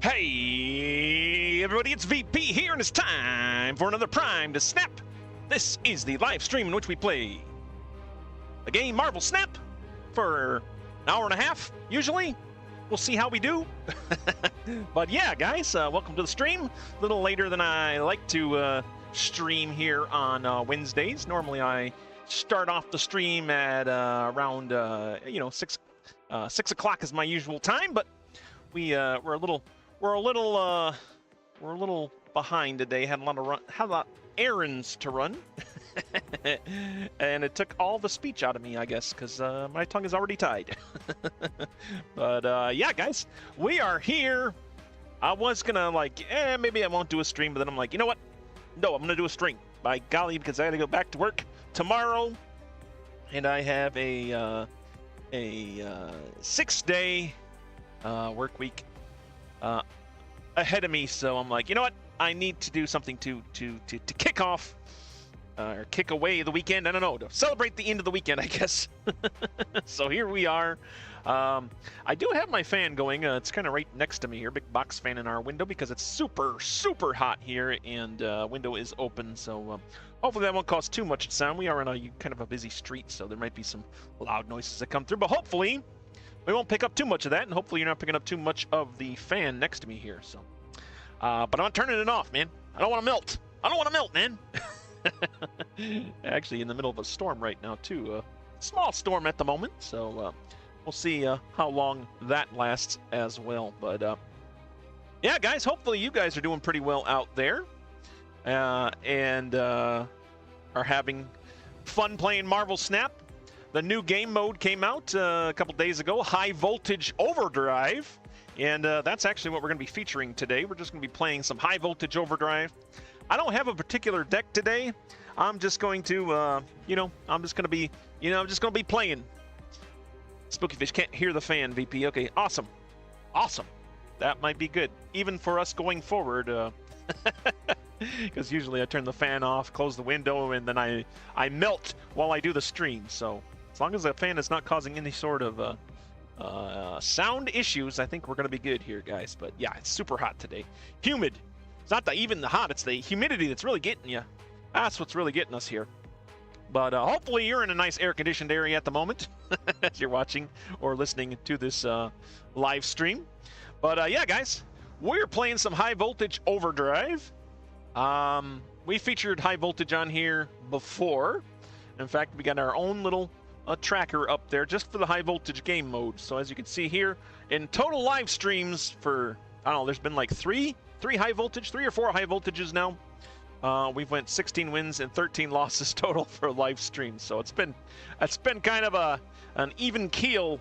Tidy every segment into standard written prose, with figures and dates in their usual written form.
Hey everybody, it's VP here, and it's time for another Prime to Snap. This is the live stream in which we play the game Marvel Snap for an hour and a half, usually. We'll see how we do. But yeah, guys, welcome to the stream. A little later than I like to stream here on Wednesdays. Normally I start off the stream at around 6 o'clock is my usual time, but we're a little behind today. Had a lot of errands to run, and it took all the speech out of me, I guess, because my tongue is already tied. But yeah, guys, we are here. I was gonna maybe I won't do a stream, but then I'm like, you know what? No, I'm gonna do a stream. By golly, because I gotta go back to work tomorrow, and I have a 6-day work week ahead of me, so I'm like, you know what? I need to do something to kick off or kick away the weekend. I don't know, to celebrate the end of the weekend, I guess. So here we are. I do have my fan going. It's kind of right next to me here, big box fan in our window, because it's super hot here, and window is open. So hopefully that won't cause too much sound. We are in a kind of a busy street, so there might be some loud noises that come through, but hopefully we won't pick up too much of that, and hopefully you're not picking up too much of the fan next to me here. So, but I'm not turning it off, man. I don't want to melt. I don't want to melt, man. Actually, in the middle of a storm right now, too. A small storm at the moment, so we'll see how long that lasts as well. But yeah, guys, hopefully you guys are doing pretty well out there, and are having fun playing Marvel Snap. The new game mode came out a couple days ago, High Voltage Overdrive, and that's actually what we're going to be featuring today. We're just going to be playing some High Voltage Overdrive. I don't have a particular deck today. I'm just going to, I'm just going to be playing. Spookyfish can't hear the fan, VP. Okay, awesome. Awesome. That might be good, even for us going forward. Because usually I turn the fan off, close the window, and then I melt while I do the stream. So as long as the fan is not causing any sort of sound issues, I think we're going to be good here, guys. But yeah, it's super hot today. Humid. It's not even the hot, it's the humidity that's really getting you. That's what's really getting us here. But hopefully you're in a nice air-conditioned area at the moment as you're watching or listening to this live stream. But yeah, guys, we're playing some High Voltage Overdrive. We featured High Voltage on here before. In fact, we got our own little tracker up there just for the High Voltage game mode. So as you can see here, in total live streams for, I don't know, there's been like three or four high voltages now. We've went 16 wins and 13 losses total for live streams. So it's been kind of an even keel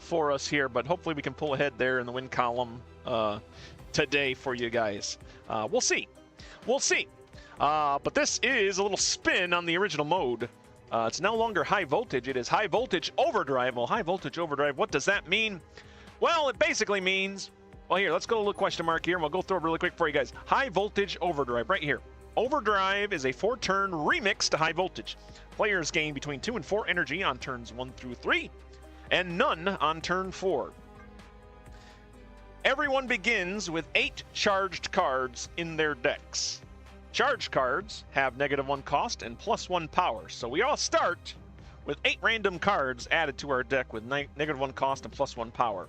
for us here, but hopefully we can pull ahead there in the win column today for you guys. We'll see. We'll see. But this is a little spin on the original mode. It's no longer High Voltage. It is High Voltage Overdrive. Well, High Voltage Overdrive, what does that mean? Well, it basically means, well, here, let's go to a little question mark here, and we'll go through it really quick for you guys. High Voltage Overdrive, right here. Overdrive is a 4-turn remix to High Voltage. Players gain between 2 and 4 energy on turns 1 through 3, and none on turn 4. Everyone begins with 8 charged cards in their decks. Charged cards have -1 cost and +1 power, so we all start with 8 random cards added to our deck with -1 cost and +1 power.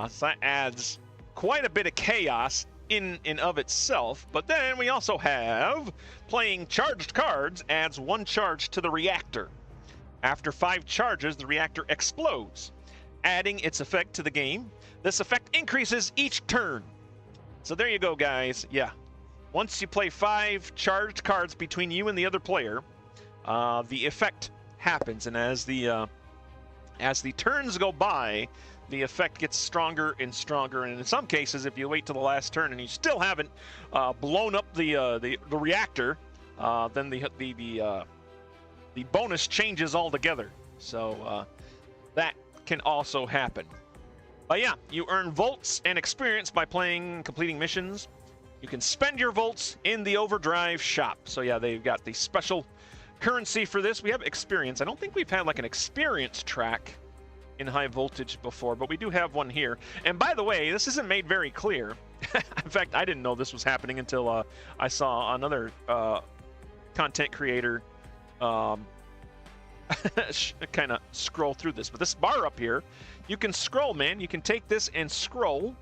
So that adds quite a bit of chaos in and of itself, but then we also have playing charged cards adds 1 charge to the reactor. After 5 charges, the reactor explodes, adding its effect to the game. This effect increases each turn. So there you go, guys. Yeah. Once you play 5 charged cards between you and the other player, the effect happens, and as the turns go by, the effect gets stronger and stronger. And in some cases, if you wait till the last turn and you still haven't blown up the reactor, then the bonus changes altogether. So that can also happen. But yeah, you earn volts and experience by completing missions. You can spend your volts in the Overdrive shop. So yeah, they've got the special currency for this. We have experience. I don't think we've had like an experience track in high voltage before, but we do have one here. And by the way, this isn't made very clear. In fact, I didn't know this was happening until I saw another content creator kind of scroll through this. But this bar up here, you can scroll, man. You can take this and scroll,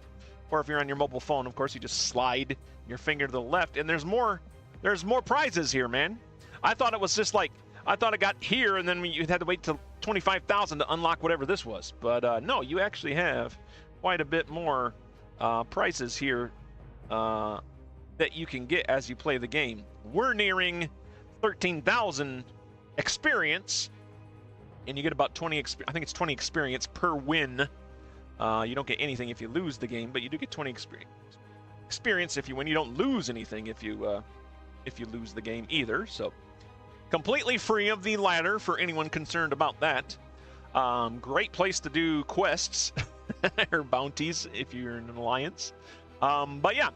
or if you're on your mobile phone, of course, you just slide your finger to the left, and there's more prizes here, man. I thought it was just like, I thought it got here, and then you had to wait till 25,000 to unlock whatever this was. But no, you actually have quite a bit more prizes here that you can get as you play the game. We're nearing 13,000 experience, and you get about 20. I think it's 20 experience per win. You don't get anything if you lose the game, but you do get 20 experience if you win. You don't lose anything if you lose the game either. So completely free of the ladder for anyone concerned about that. Great place to do quests or bounties if you're in an alliance. But yeah,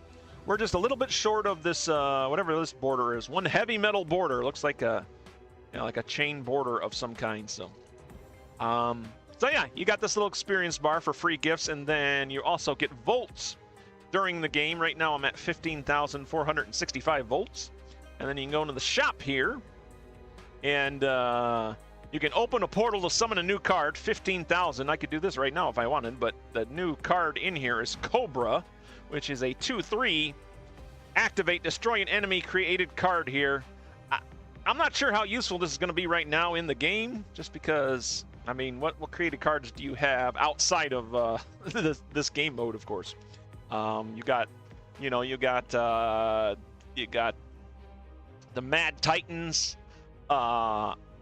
we're just a little bit short of this whatever this border is. One heavy metal border. Looks like a like a chain border of some kind. So yeah, you got this little experience bar for free gifts, and then you also get volts during the game. Right now I'm at 15,465 volts. And then you can go into the shop here, and you can open a portal to summon a new card, 15,000. I could do this right now if I wanted, but the new card in here is Cobra, which is a 2/3 activate, destroy an enemy created card here. I'm not sure how useful this is going to be right now in the game, just because, I mean, what created cards do you have outside of this game mode, of course? You got the Mad Titans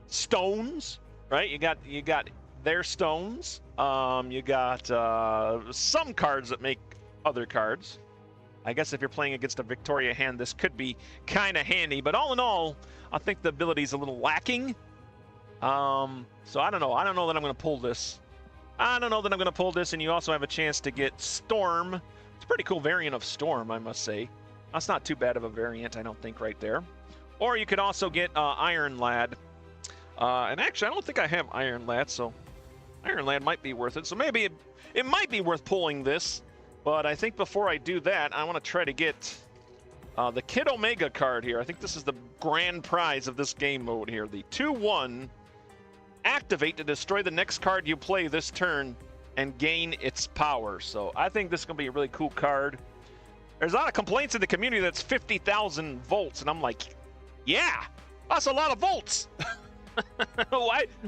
stones, right? You got their stones. You got some cards that make other cards. I guess if you're playing against a Victoria hand, this could be kind of handy. But all in all, I think the ability's a little lacking. So I don't know. I don't know that I'm going to pull this. And you also have a chance to get Storm. It's a pretty cool variant of Storm, I must say. That's not too bad of a variant, I don't think, right there. Or you could also get Iron Lad. And actually, I don't think I have Iron Lad, so Iron Lad might be worth it. So maybe it might be worth pulling this. But I think before I do that, I want to try to get the Kid Omega card here. I think this is the grand prize of this game mode here. The 2/1 activate to destroy the next card you play this turn and gain its power. So I think this is going to be a really cool card. There's a lot of complaints in the community that's 50,000 volts, and I'm like, yeah, that's a lot of volts.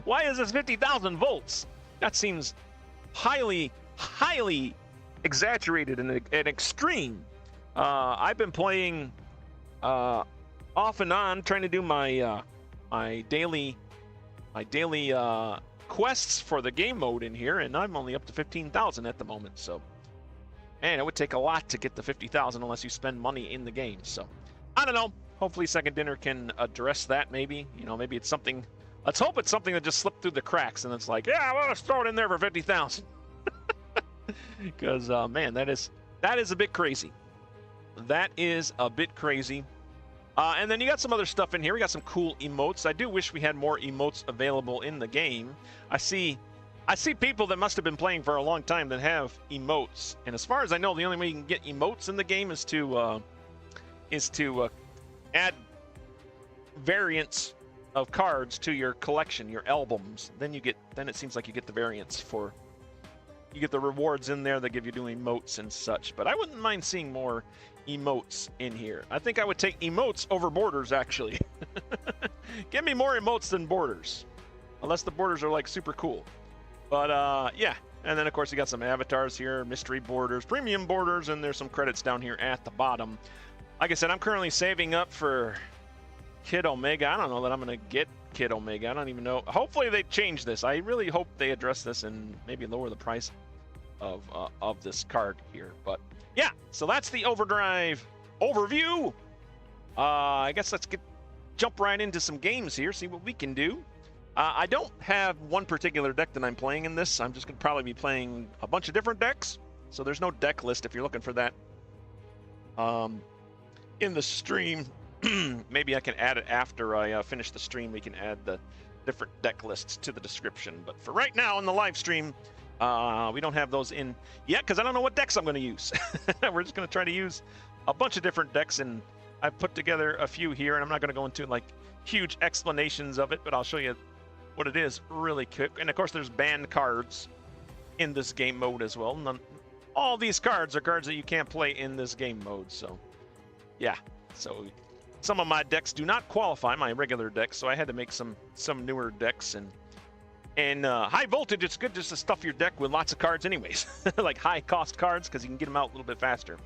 Why is this 50,000 volts? That seems highly exaggerated and extreme. I've been playing off and on, trying to do my my daily quests for the game mode in here, and I'm only up to 15,000 at the moment. So, man, it would take a lot to get the 50,000 unless you spend money in the game. So, I don't know. Hopefully, Second Dinner can address that. Maybe, maybe it's something. Let's hope it's something that just slipped through the cracks, and it's like, yeah, well, let's throw it in there for 50,000. Because man, that is a bit crazy. That is a bit crazy. And then you got some other stuff in here. We got some cool emotes. I do wish we had more emotes available in the game. I see people that must have been playing for a long time that have emotes. And as far as I know, the only way you can get emotes in the game is to add variants of cards to your collection, your albums. Then it seems like you get the variants for. You get the rewards in there that give you doing emotes and such. But I wouldn't mind seeing more emotes in here. I think I would take emotes over borders, actually. Give me more emotes than borders. Unless the borders are, like, super cool. But, yeah. And then, of course, you got some avatars here, mystery borders, premium borders, and there's some credits down here at the bottom. Like I said, I'm currently saving up for Kid Omega. I don't know that I'm going to get Kid Omega. I don't even know. Hopefully they change this. I really hope they address this and maybe lower the price of this card here. But yeah, so that's the Overdrive overview. I guess let's jump right into some games here, see what we can do. I don't have one particular deck that I'm playing in this. I'm just going to probably be playing a bunch of different decks. So there's no deck list if you're looking for that in the stream. Maybe I can add it after I finish the stream. We can add the different deck lists to the description. But for right now in the live stream, we don't have those in yet because I don't know what decks I'm going to use. We're just going to try to use a bunch of different decks, and I've put together a few here, and I'm not going to go into like huge explanations of it, but I'll show you what it is really quick. And of course, there's banned cards in this game mode as well. All these cards are cards that you can't play in this game mode. So, yeah. So, some of my decks do not qualify, my regular decks, so I had to make some newer decks. And high voltage, it's good just to stuff your deck with lots of cards anyways. Like high-cost cards, because you can get them out a little bit faster.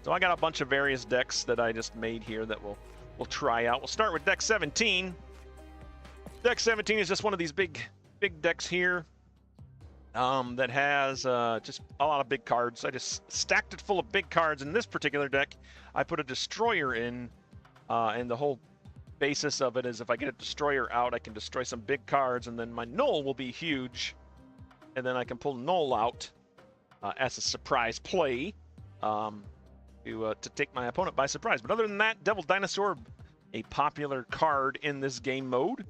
So I got a bunch of various decks that I just made here that we'll try out. We'll start with deck 17. Deck 17 is just one of these big decks here that has just a lot of big cards. I just stacked it full of big cards. In this particular deck, I put a destroyer in, and the whole basis of it is if I get a destroyer out, I can destroy some big cards, and then my Knull will be huge, and then I can pull Knull out as a surprise play to take my opponent by surprise. But other than that, Devil Dinosaur, a popular card in this game mode.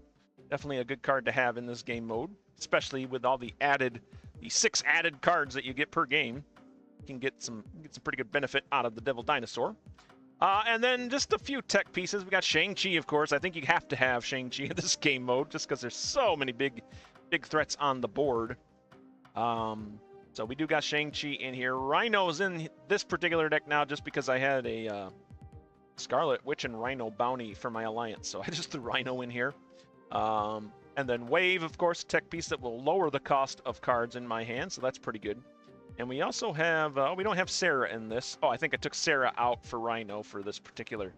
Definitely a good card to have in this game mode, especially with all the 6 added cards that you get per game. You can get some pretty good benefit out of the Devil Dinosaur. And then just a few tech pieces. We got Shang-Chi, of course. I think you have to have Shang-Chi in this game mode just because there's so many big threats on the board. So we do got Shang-Chi in here. Rhino's in this particular deck now just because I had a Scarlet Witch and Rhino bounty for my alliance. So I just threw Rhino in here. And then Wave, of course, tech piece that will lower the cost of cards in my hand. So that's pretty good. And we also have, we don't have Sarah in this. Oh, I think I took Sarah out for Rhino for this particular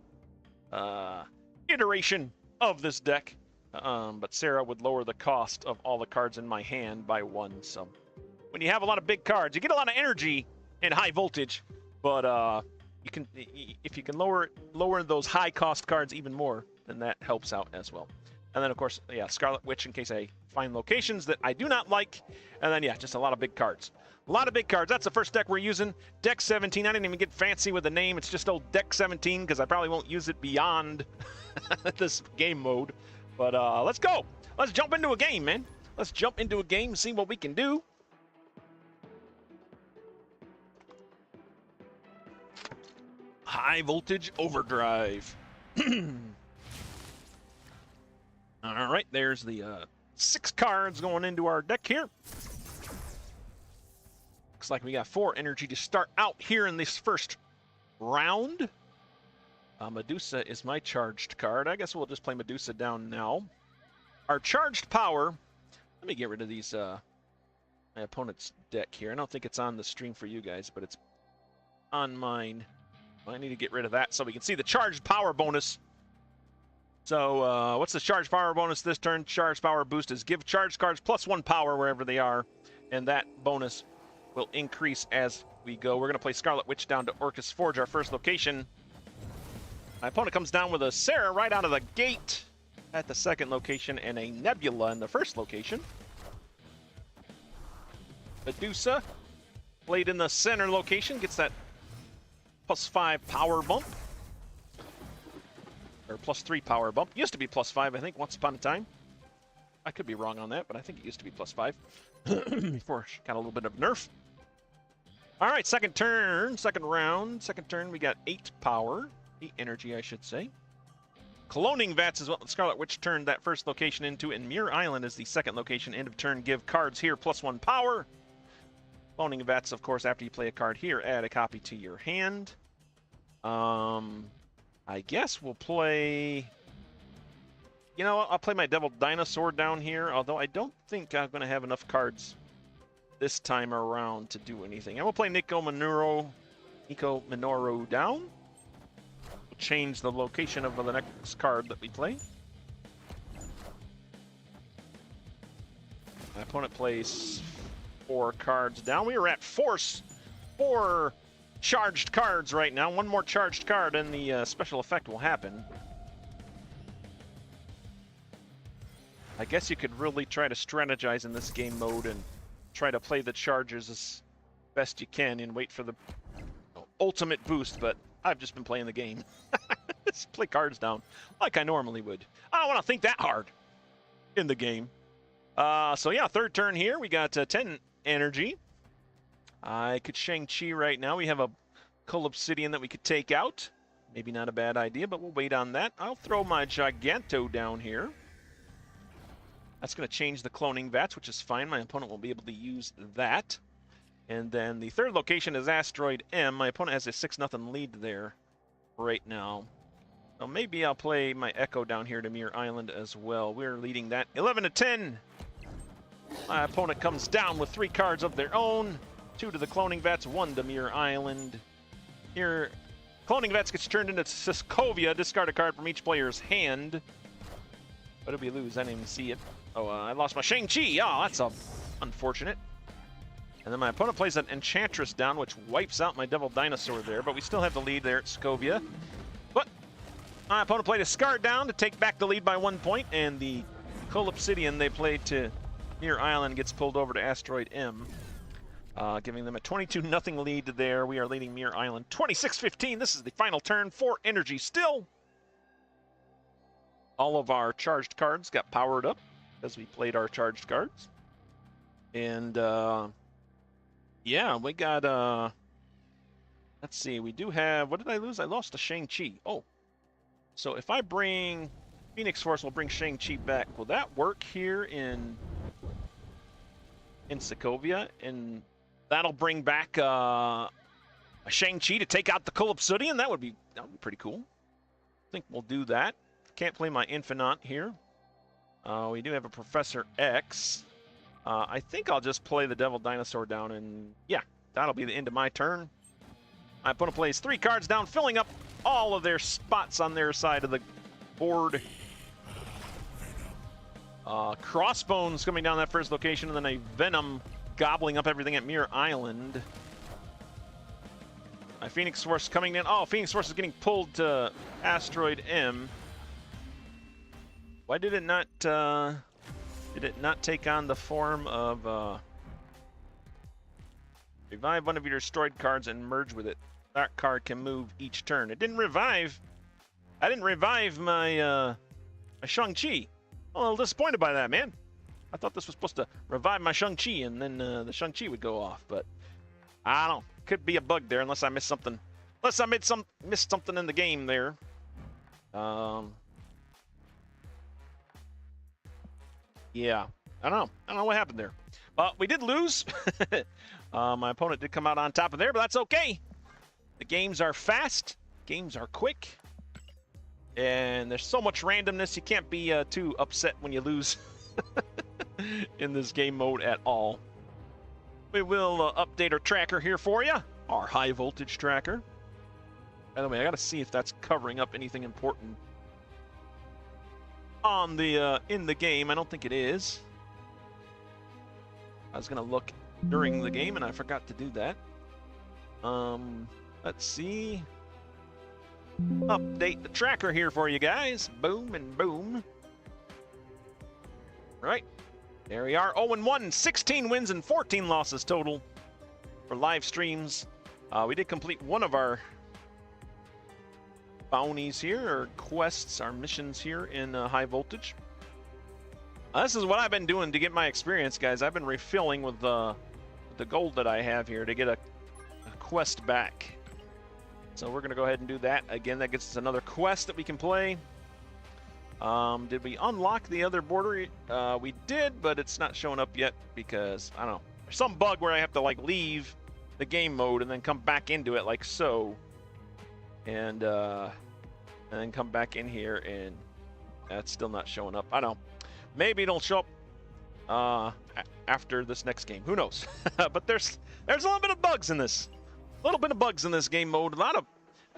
iteration of this deck. But Sarah would lower the cost of all the cards in my hand by 1. So when you have a lot of big cards, you get a lot of energy in high voltage. But if you can lower those high cost cards even more, then that helps out as well. And then, of course, yeah, Scarlet Witch in case I find locations that I do not like. And then, yeah, just a lot of big cards. A lot of big cards. That's the first deck we're using. Deck 17. I didn't even get fancy with the name. It's just old Deck 17 because I probably won't use it beyond this game mode. But let's go. Let's jump into a game, man. Let's jump into a game and see what we can do. High Voltage Overdrive. All right, there's the 6 cards going into our deck here. Looks like we got 4 energy to start out here in this first round. Medusa is my charged card. I guess we'll just play Medusa down now. Our charged power. Let me get rid of these my opponent's deck here. I don't think it's on the stream for you guys, but it's on mine. Well, I need to get rid of that so we can see the charged power bonus. So what's the charged power bonus this turn? Charged power boost is give charged cards +1 power wherever they are, and that bonus will increase as we go. We're going to play Scarlet Witch down to Orcus Forge, our first location. My opponent comes down with a Sarah right out of the gate at the second location and a Nebula in the first location. Medusa played in the center location, gets that +5 power bump. Or +3 power bump. Used to be +5, I think, once upon a time. I could be wrong on that, but I think it used to be +5 before it got a little bit of nerf. All right, second turn, second round. Second turn, we got 8 power. 8 energy, I should say. Cloning Vats is what Scarlet Witch turned that first location into, and Muir Island is the second location. End of turn, give cards here +1 power. Cloning Vats, of course, after you play a card here, add a copy to your hand. I guess we'll play... You know what? I'll play my Devil Dinosaur down here, although I don't think I'm going to have enough cards this time around to do anything. I will play Nico Minoru down. We'll change the location of the next card that we play. My opponent plays 4 cards down. We are at four charged cards right now. 1 more charged card and the special effect will happen. I guess you could really try to strategize in this game mode and try to play the charges as best you can and wait for the ultimate boost, but I've just been playing the game. Just play cards down like I normally would. I don't want to think that hard. in the game. So yeah, third turn here. We got 10 energy. I could Shang-Chi right now. We have a Knull Obsidian that we could take out. Maybe not a bad idea, but we'll wait on that. I'll throw my Giganto down here. That's going to change the cloning vats, which is fine. My opponent will be able to use that. And then the third location is Asteroid M. My opponent has a 6-0 lead there right now. So maybe I'll play my Echo down here to Mirror Island as well. We're leading that 11-10. My opponent comes down with 3 cards of their own. 2 to the cloning vats, 1 to Mirror Island. Here, cloning vats gets turned into Sokovia. Discard a card from each player's hand. What did we lose? I didn't even see it. Oh, I lost my Shang-Chi. Oh, that's unfortunate. And then my opponent plays an Enchantress down, which wipes out my Devil Dinosaur there. But we still have the lead there at Sokovia. But my opponent played a Skaar down to take back the lead by 1 point. And the Knull Obsidian they played to Mirror Island gets pulled over to Asteroid M. Giving them a 22-0 lead there. We are leading Mirror Island 26-15. This is the final turn. 4 energy still. All of our charged cards got powered up as we played our charged cards. And, yeah, we got, let's see. We do have, what did I lose? I lost to Shang-Chi. Oh. So if I bring Phoenix Force, will bring Shang-Chi back. Will that work here in Sokovia? And that'll bring back a Shang-Chi to take out the Knull Obsidian. That would be pretty cool. I think we'll do that. Can't play my Infinaut here. We do have a Professor X. I think I'll just play the Devil Dinosaur down, and yeah, that'll be the end of my turn. My opponent plays 3 cards down, filling up all of their spots on their side of the board. Crossbones coming down that first location, and then a Venom gobbling up everything at Mirror Island. My Phoenix Force coming in. Oh, Phoenix Force is getting pulled to Asteroid M. Why did it not take on the form of revive one of your destroyed cards and merge with it? That card can move each turn. It didn't revive. I didn't revive my my Shang-Chi. I'm a little disappointed by that, man. I thought this was supposed to revive my Shang-Chi and then the Shang-Chi would go off, but I don't know. Could be a bug there unless I missed something. Unless I missed something in the game there. Yeah, I don't know what happened there. But we did lose. My opponent did come out on top of there, but that's okay. The games are fast. Games are quick. And there's so much randomness, you can't be too upset when you lose in this game mode at all. We will update our tracker here for you, our high voltage tracker. By the way, I got to see if that's covering up anything important on the in the game. I don't think it is. I was gonna look during the game and I forgot to do that. Let's see. Update the tracker here for you guys. Boom and boom. Right. There we are. 0-1, 16 wins and 14 losses total for live streams. We did complete one of our bounties here, or quests, our missions here in high voltage. This is what I've been doing to get my experience, guys. I've been refilling with the gold that I have here to get a quest back. So we're going to go ahead and do that. Again, that gets us another quest that we can play. Did we unlock the other border? We did, but it's not showing up yet because, I don't know, there's some bug where I have to like leave the game mode and then come back into it like so. And then come back in here and that's still not showing up. I don't know. Maybe it'll show up after this next game. Who knows? But there's a little bit of bugs in this. A little bit of bugs in this game mode.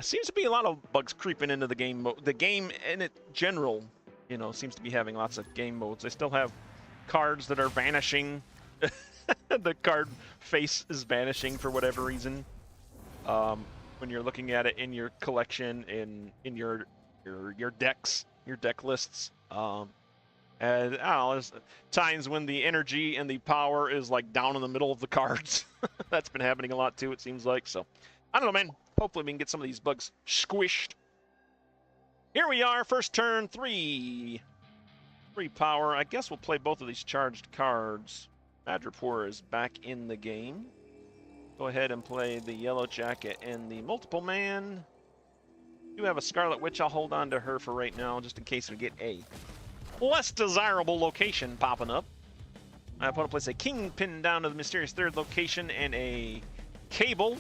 Seems to be a lot of bugs creeping into the game mode. The game in it general, you know, seems to be having lots of game modes. They still have cards that are vanishing. The card face is vanishing for whatever reason. When you're looking at it in your collection, in your decks, your deck lists. And I don't know, there's times when the energy and the power is like down in the middle of the cards. That's been happening a lot too, it seems like. So, I don't know, man. Hopefully we can get some of these bugs squished. Here we are, first turn 3. 3 power. I guess we'll play both of these charged cards. Madripoor is back in the game. Go ahead and play the Yellow Jacket and the Multiple Man. Do have a Scarlet Witch. I'll hold on to her for right now, just in case we get a less desirable location popping up. My opponent plays a Kingpin down to the mysterious 3rd location and a Cable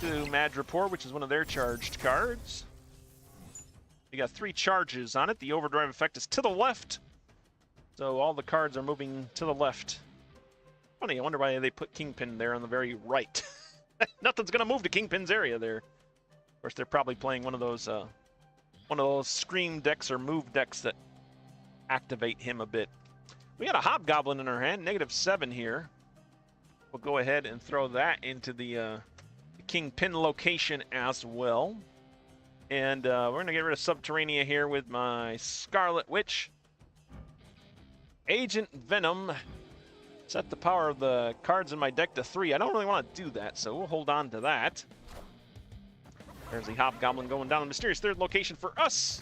to Madripoor, which is one of their charged cards. We got 3 charges on it. The Overdrive effect is to the left, so all the cards are moving to the left. Funny, I wonder why they put Kingpin there on the very right. Nothing's gonna move to Kingpin's area there. Of course, they're probably playing one of those scream decks or move decks that activate him a bit. We got a Hobgoblin in our hand, -7 here. We'll go ahead and throw that into the Kingpin location as well. And we're going to get rid of Subterranea here with my Scarlet Witch. Agent Venom. Set the power of the cards in my deck to 3. I don't really want to do that, so we'll hold on to that. There's the Hobgoblin going down the mysterious 3rd location for us.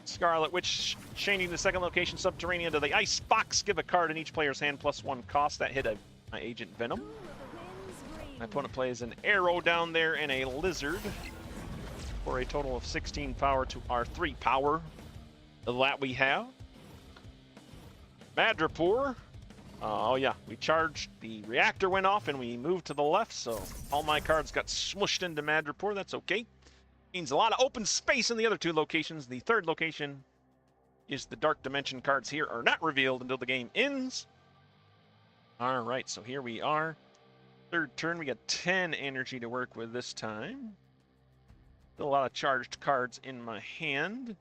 Scarlet Witch changing the 2nd location, Subterranean, to the ice box. Give a card in each player's hand +1 cost. That hit my Agent Venom. My opponent plays an Arrow down there and a Lizard for a total of 16 power to our 3 power that we have. Madripoor. Oh yeah, we charged, the reactor went off and we moved to the left, so all my cards got smushed into Madripoor. That's okay. Means a lot of open space in the other 2 locations. The 3rd location is the Dark Dimension cards here are not revealed until the game ends. All right, so here we are. 3rd turn, we got 10 energy to work with this time. Still a lot of charged cards in my hand.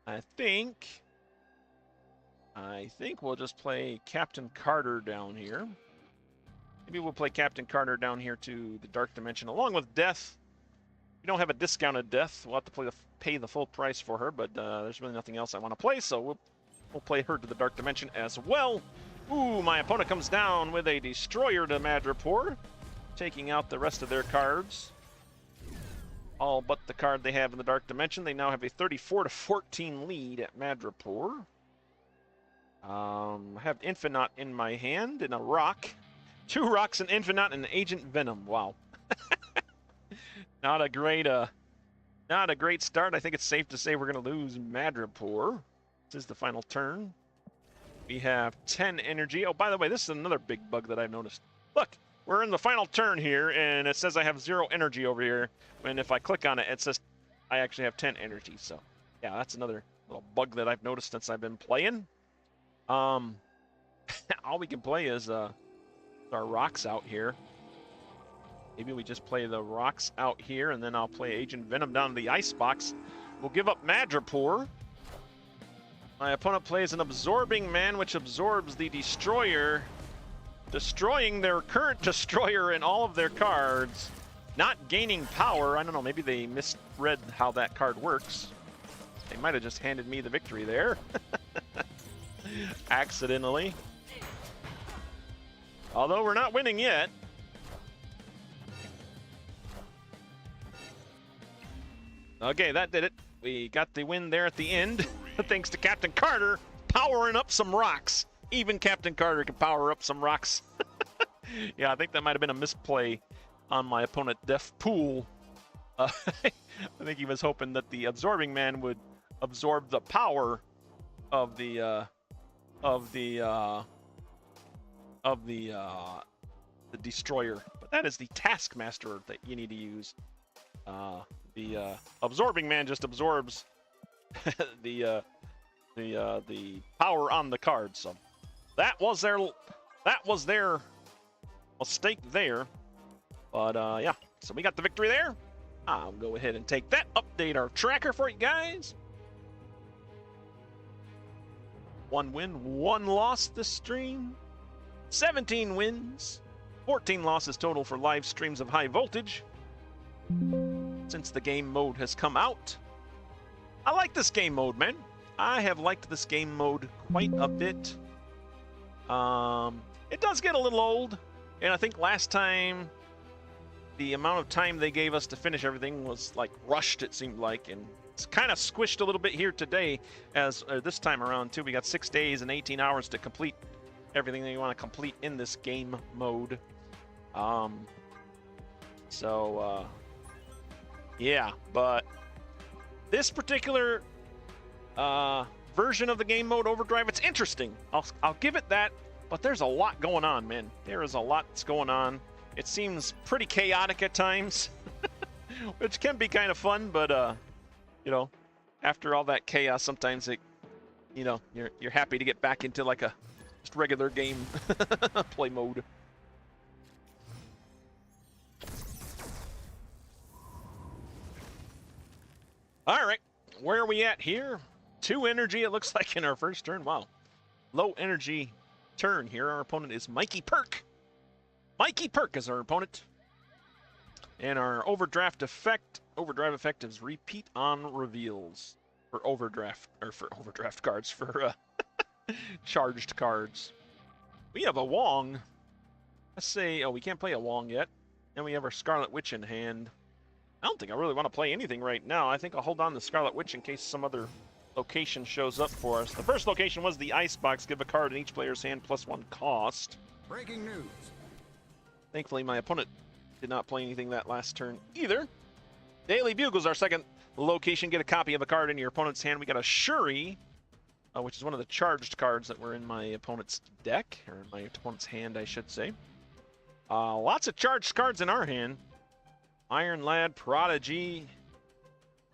I think we'll just play Captain Carter down here. Maybe we'll play Captain Carter down here to the Dark Dimension along with Death. We don't have a discounted Death. We'll have to pay the full price for her, but there's really nothing else I want to play, so we'll play her to the Dark Dimension as well. Ooh, my opponent comes down with a Destroyer to Madripoor, taking out the rest of their cards. All but the card they have in the Dark Dimension. They now have a 34-14 lead at Madripoor. I have Infinaut in my hand and a rock. 2 rocks, an Infinaut, and an Agent Venom. Wow. Not a great start. I think it's safe to say we're going to lose Madripoor. This is the final turn. We have 10 energy. Oh, by the way, this is another big bug that I've noticed. Look, we're in the final turn here, and it says I have 0 energy over here. And if I click on it, it says I actually have 10 energy. So, yeah, that's another little bug that I've noticed since I've been playing. All we can play is our rocks out here. Maybe we just play the rocks out here, and then I'll play Agent Venom down to the icebox. We'll give up Madripoor. My opponent plays an Absorbing Man, which absorbs the Destroyer, destroying their current Destroyer and all of their cards, not gaining power. I don't know, maybe they misread how that card works. They might have just handed me the victory there. Accidentally. Although we're not winning yet. Okay, that did it. We got the win there at the end, thanks to Captain Carter powering up some rocks. Even Captain Carter can power up some rocks. Yeah, I think that might have been a misplay on my opponent, Def Pool. I think he was hoping that the Absorbing Man would absorb the power of the Destroyer. But that is the Taskmaster that you need to use. The Absorbing Man just absorbs the power on the card. So that was their mistake there. But yeah, so we got the victory there. I'll go ahead and take that, update our tracker for you guys. 1 win, 1 loss this stream. 17 wins, 14 losses total for live streams of High Voltage since the game mode has come out. I like this game mode, man. I have liked this game mode quite a bit. It does get a little old, and I think last time the amount of time they gave us to finish everything was like rushed, it seemed like, and it's kind of squished a little bit here today, as this time around too. We got 6 days and 18 hours to complete everything that you want to complete in this game mode. Yeah, but this particular version of the game mode Overdrive, it's interesting. I'll give it that, but there's a lot going on, man. There is a lot that's going on. It seems pretty chaotic at times, which can be kind of fun, but you know, after all that chaos, sometimes it, you know, you're happy to get back into like a just regular game play mode. All right, where are we at here? 2 energy, it looks like, in our first turn. Wow. Low energy turn here. Our opponent is Mikey Perk. Mikey Perk is our opponent. And our overdrive effect is repeat on reveals for overdraft cards, for charged cards. We have a Wong. Let's say, oh, we can't play a Wong yet. And we have our Scarlet Witch in hand. I don't think I really want to play anything right now. I think I'll hold on to Scarlet Witch in case some other location shows up for us. The first location was the Icebox. Give a card in each player's hand +1 cost. Breaking news. Thankfully, my opponent did not play anything that last turn either. Daily Bugle's our second location. Get a copy of a card in your opponent's hand. We got a Shuri, which is one of the charged cards that were in my opponent's deck, or in my opponent's hand, I should say. Lots of charged cards in our hand. Iron Lad, Prodigy,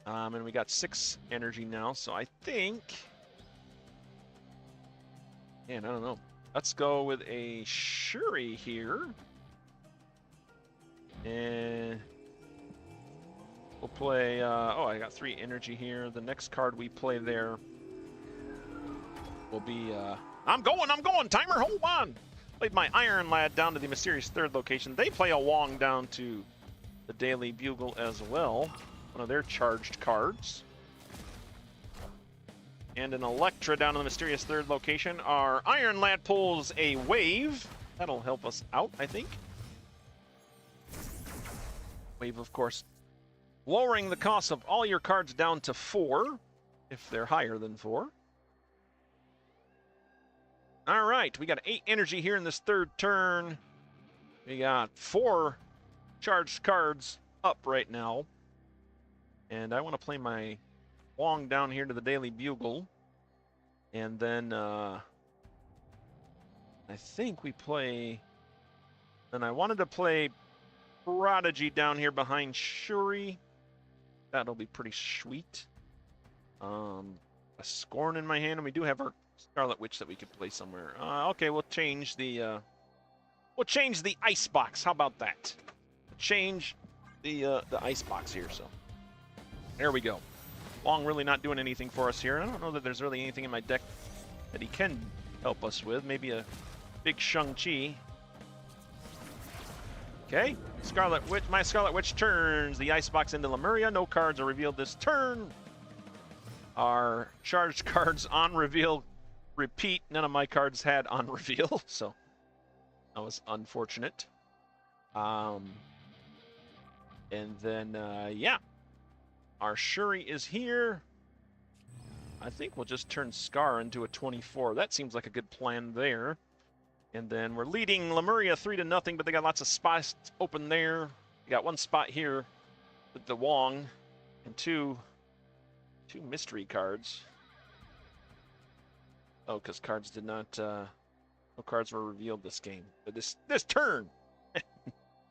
and we got 6 energy now, so I think, man, I don't know. Let's go with a Shuri here, and we'll play, oh, I got 3 energy here. The next card we play there will be, I'm going, timer, hold on. Played my Iron Lad down to the mysterious 3rd location. They play a Wong down to the Daily Bugle as well, one of their charged cards. And an Electra down in the mysterious 3rd location. Our Iron Lad pulls a Wave. That'll help us out, I think. Wave, of course, lowering the cost of all your cards down to 4, if they're higher than 4. All right, we got 8 energy here in this 3rd turn. We got 4 charged cards up right now, and I want to play my Wong down here to the Daily Bugle, and then I think we play, and I wanted to play Prodigy down here behind Shuri. That'll be pretty sweet. A Scorn in my hand, and we do have our Scarlet Witch that we could play somewhere. Okay, we'll change the Icebox. How about that? Change the Icebox here, so there we go. Wong really not doing anything for us here. I don't know that there's really anything in my deck that he can help us with. Maybe a big Shang-Chi. Okay, Scarlet Witch. My Scarlet Witch turns the Icebox into Lemuria. No cards are revealed this turn. Our charged cards on reveal repeat. None of my cards had on reveal, so that was unfortunate. And then, yeah, our Shuri is here. I think we'll just turn Skaar into a 24. That seems like a good plan there. And then we're leading Lemuria 3-0, but they got lots of spots open there. We got 1 spot here with the Wong, and two mystery cards. Oh, because cards did not, no cards were revealed this game. But this turn,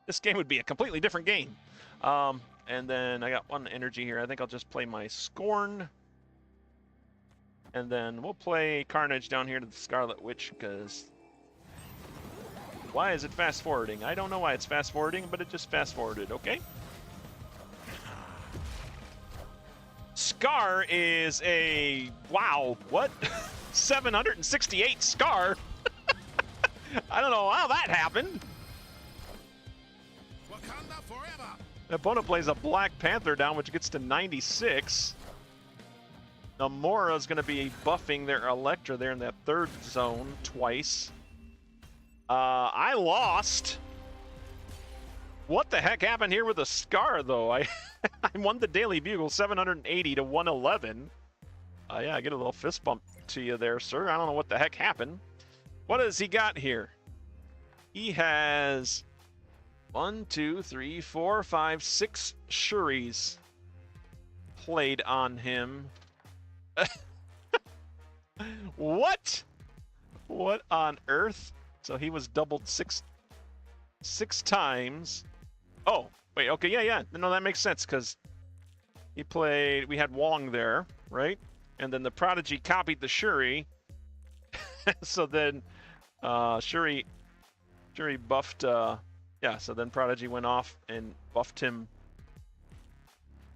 this game would be a completely different game. And then I got 1 energy here. I think I'll just play my Scorn. And then we'll play Carnage down here to the Scarlet Witch, because why is it fast forwarding? I don't know why it's fast forwarding, but it just fast forwarded, okay? Skaar is a, wow, what? 768 Skaar? I don't know how that happened. Wakanda forever. The opponent plays a Black Panther down, which gets to 96. Namora's going to be buffing their Electra there in that 3rd zone twice. I lost. What the heck happened here with the Skaar, though? I won the Daily Bugle 780 to 111. Yeah, I get a little fist bump to you there, sir. I don't know what the heck happened. What has he got here? He has 1, 2, 3, 4, 5, 6 Shuris played on him. What? What on earth? So he was doubled six times. Oh, wait, okay, yeah. No, that makes sense, because he played, we had Wong there, right? And then the Prodigy copied the Shuri. So then Shuri buffed, yeah, so then Prodigy went off and buffed him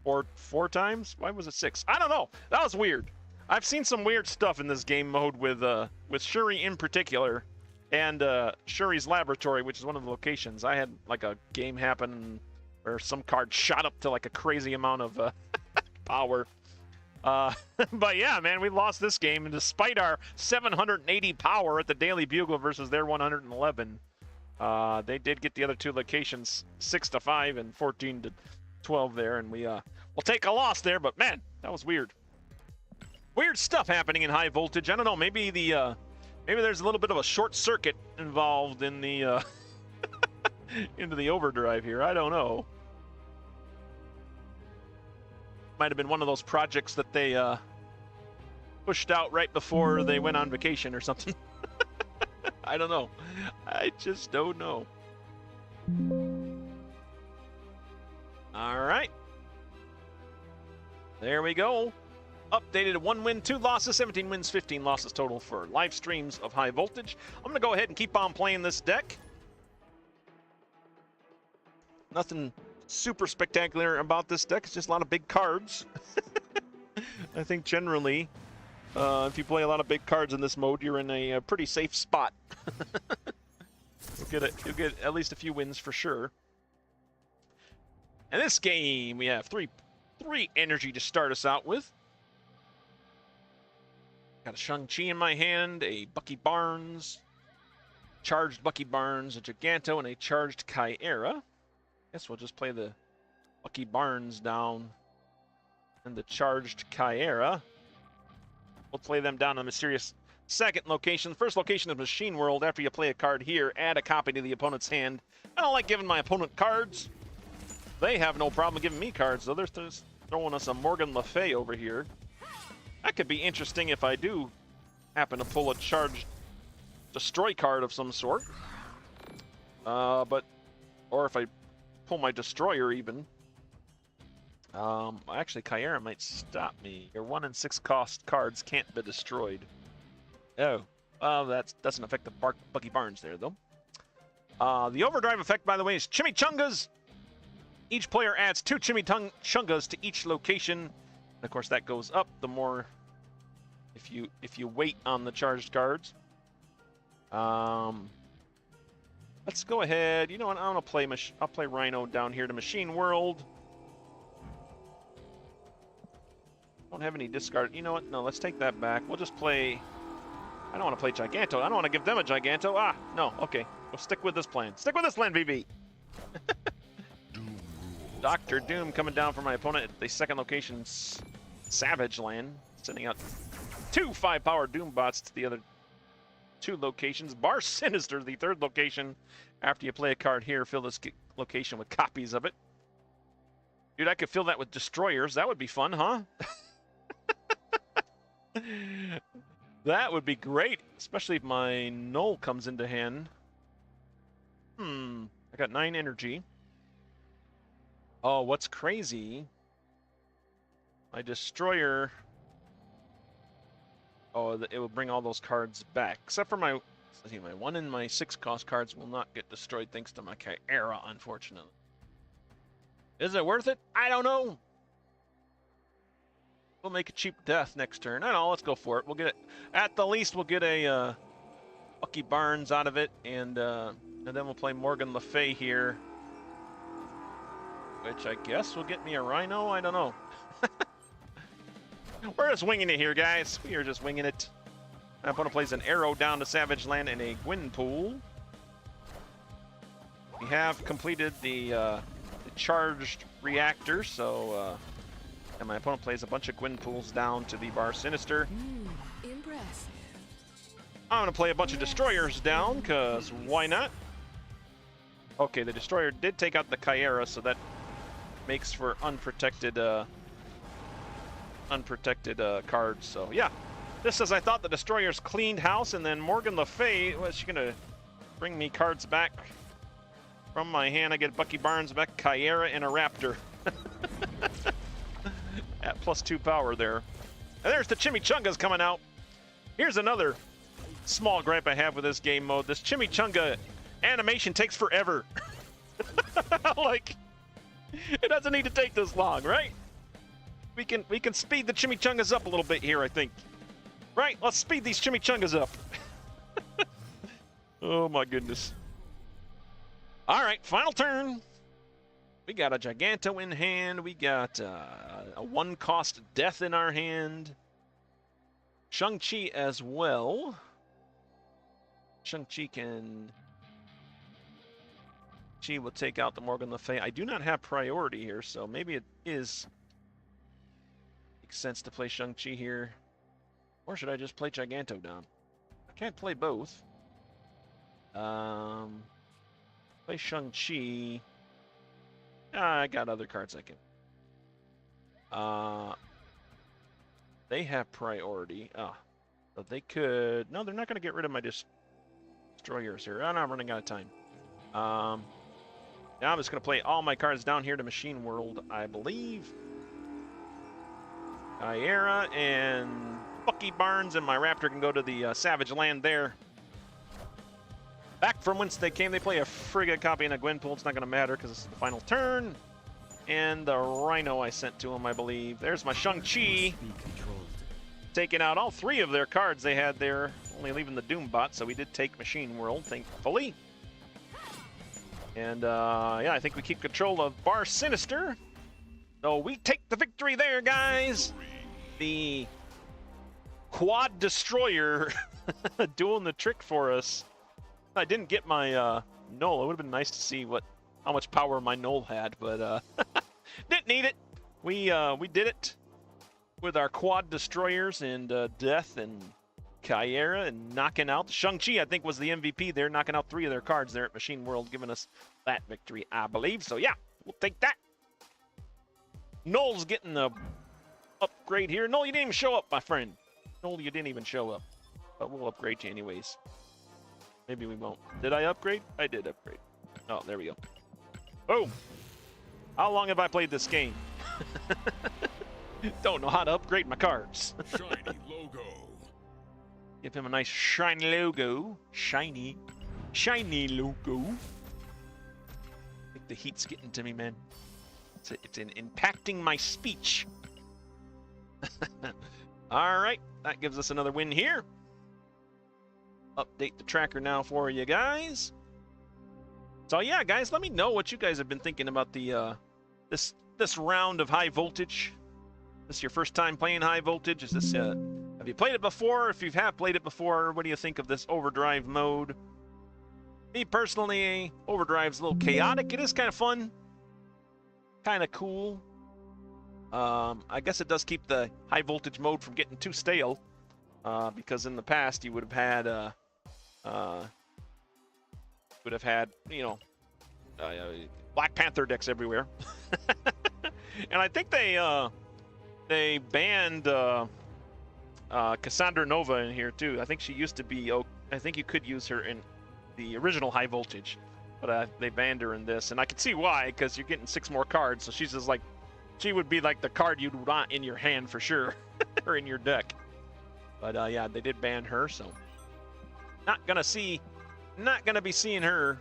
four times? Why was it 6? I don't know. That was weird. I've seen some weird stuff in this game mode with Shuri in particular, and Shuri's laboratory, which is one of the locations. I had like a game happen where some card shot up to like a crazy amount of power. But yeah, man, we lost this game, and despite our 780 power at the Daily Bugle versus their 111, they did get the other 2 locations 6-5 and 14-12 there, and we'll take a loss there. But man, that was weird. Weird stuff happening in high voltage. I don't know. Maybe maybe there's a little bit of a short circuit involved in the into the overdrive here. I don't know. Might have been one of those projects that they pushed out right before they went on vacation or something. I don't know. I just don't know. All right. There we go. Updated 1 win, 2 losses, 17 wins, 15 losses total for live streams of high voltage. I'm going to go ahead and keep on playing this deck. Nothing super spectacular about this deck. It's just a lot of big cards. I think generally, if you play a lot of big cards in this mode, you're in a pretty safe spot. You'll get at least a few wins for sure. In this game, we have three energy to start us out with. Got a Shang-Chi in my hand, a Bucky Barnes, charged Bucky Barnes, a Giganto, and a charged Kyera. Guess we'll just play the Bucky Barnes down and the charged Kyera. We'll play them down on a mysterious second location. The first location is Machine World. After you play a card here, add a copy to the opponent's hand. I don't like giving my opponent cards. They have no problem giving me cards, though. They're throwing us a Morgan Le Fay over here. That could be interesting if I do happen to pull a charged destroy card of some sort. Or if I pull my destroyer even. Actually, Kyera might stop me. Your 1 and 6 cost cards can't be destroyed. Oh, that doesn't affect the Bucky Barnes there, though. The overdrive effect, by the way, is Chimichangas. Each player adds 2 Chimichangas to each location. And of course, that goes up the more if you wait on the charged cards. Let's go ahead. You know what? I'll play Rhino down here to Machine World. Don't have any discard. You know what? No, let's take that back. We'll just play. I don't want to play Giganto. I don't want to give them a Giganto. Ah, no. Okay, we'll stick with this plan. Stick with this plan, VB. Dr. Doom coming down for my opponent at the second location, Savage Land, sending out 2 5-power Doom bots to the other 2 locations. Bar Sinister, the third location. After you play a card here, fill this location with copies of it. Dude, I could fill that with destroyers. That would be fun, huh? That would be great, especially if my Knull comes into hand. I got 9 energy. Oh, what's crazy? My destroyer. Oh, it will bring all those cards back, except for my 1 and my 6 cost cards will not get destroyed thanks to my Kyera, unfortunately. Is it worth it? I don't know. We'll make a cheap death next turn. I don't know. Let's go for it. We'll get it. At the least, we'll get a Bucky Barnes out of it, and then we'll play Morgan Le Fay here, which I guess will get me a Rhino. I don't know. We're just winging it here, guys. We are just winging it. My opponent plays an Arrow down to Savage Land and a Gwynpool. We have completed the charged reactor, so and my opponent plays a bunch of Gwynpools down to the Bar Sinister. Impressive. I'm gonna play a bunch of destroyers down, cause why not? Okay, the destroyer did take out the Chimera, so that makes for unprotected cards. So yeah, just as I thought, the destroyers cleaned house, and then Morgan Le Fay was she gonna bring me cards back from my hand. I get Bucky Barnes back, Chimera, and a Raptor. At +2 power there. And there's the Chimichangas coming out. Here's another small gripe I have with this game mode. This Chimichanga animation takes forever. Like, it doesn't need to take this long, right? We can speed the Chimichangas up a little bit here, I think. Right? Let's speed these Chimichangas up. Oh my goodness. All right, final turn. We got a Giganto in hand. We got a 1-cost death in our hand. Shang-Chi as well. Shang-Chi will take out the Morgan Le Fay. I do not have priority here, so maybe it makes sense to play Shang-Chi here. Or should I just play Giganto down? I can't play both. Play Shang-Chi. I got other cards I can. They have priority. So they could. No, they're not going to get rid of my destroyers here. Oh, no, I'm running out of time. Now I'm just going to play all my cards down here to Machine World, I believe. Chimera and Bucky Barnes and my Raptor can go to the Savage Land there. Back from whence they came, they play a Frigga copy and a Gwynpool. It's not going to matter because it's the final turn. And the Rhino I sent to him, I believe. There's my Shang-Chi. Taking out all 3 of their cards they had there. Only leaving the Doombot, so we did take Machine World, thankfully. And, yeah, I think we keep control of Bar Sinister. So we take the victory there, guys. The Quad Destroyer doing the trick for us. I didn't get my Knull. It would have been nice to see how much power my Knull had, but didn't need it. We did it with our Quad Destroyers and Death and Chimera and knocking out Shang-Chi. I think was the MVP there, knocking out 3 of their cards there at Machine World, giving us that victory, I believe. So yeah, we'll take that. Knull's getting the upgrade here. Knull, you didn't even show up, my friend. Knull, you didn't even show up, but we'll upgrade you anyways. Maybe we won't. Did I upgrade? I did upgrade. Oh, there we go. Boom. How long have I played this game? Don't know how to upgrade my cards. Shiny logo. Give him a nice shiny logo. Shiny logo. I think the heat's getting to me, man. It's impacting my speech. All right, that gives us another win here. Update the tracker now for you guys. So yeah, guys, let me know what you guys have been thinking about the this round of High Voltage. This your first time playing High Voltage? Is this have you played it before? If you have played it before, what do you think of this Overdrive mode? Me personally, Overdrive's a little chaotic. It is kind of fun, kind of cool. I guess it does keep the High Voltage mode from getting too stale, because in the past you would have had you know, Black Panther decks everywhere. And I think they banned Cassandra Nova in here too. I think she used to be. I think you could use her in the original High Voltage, but they banned her in this, and I can see why, because you're getting 6 more cards. So she's just like, she would be like the card you'd want in your hand for sure, or in your deck. But yeah, they did ban her, so not gonna be seeing her.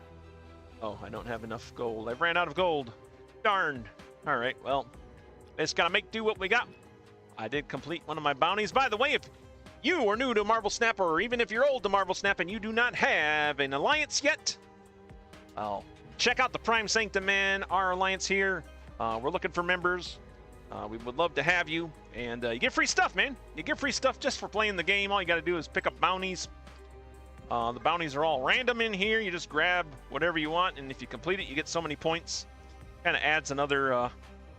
Oh, I don't have enough gold. I ran out of gold. Darn. All right, well, just gotta make do what we got. I did complete one of my bounties. By the way, if you are new to Marvel Snap, or even if you're old to Marvel Snap and you do not have an alliance yet, well, check out the Prime Sanctum, man, our alliance here. We're looking for members. We would love to have you, and you get free stuff, man. You get free stuff just for playing the game. All you got to do is pick up bounties. The bounties are all random in here. You just grab whatever you want, and if you complete it, you get so many points. Kind of adds another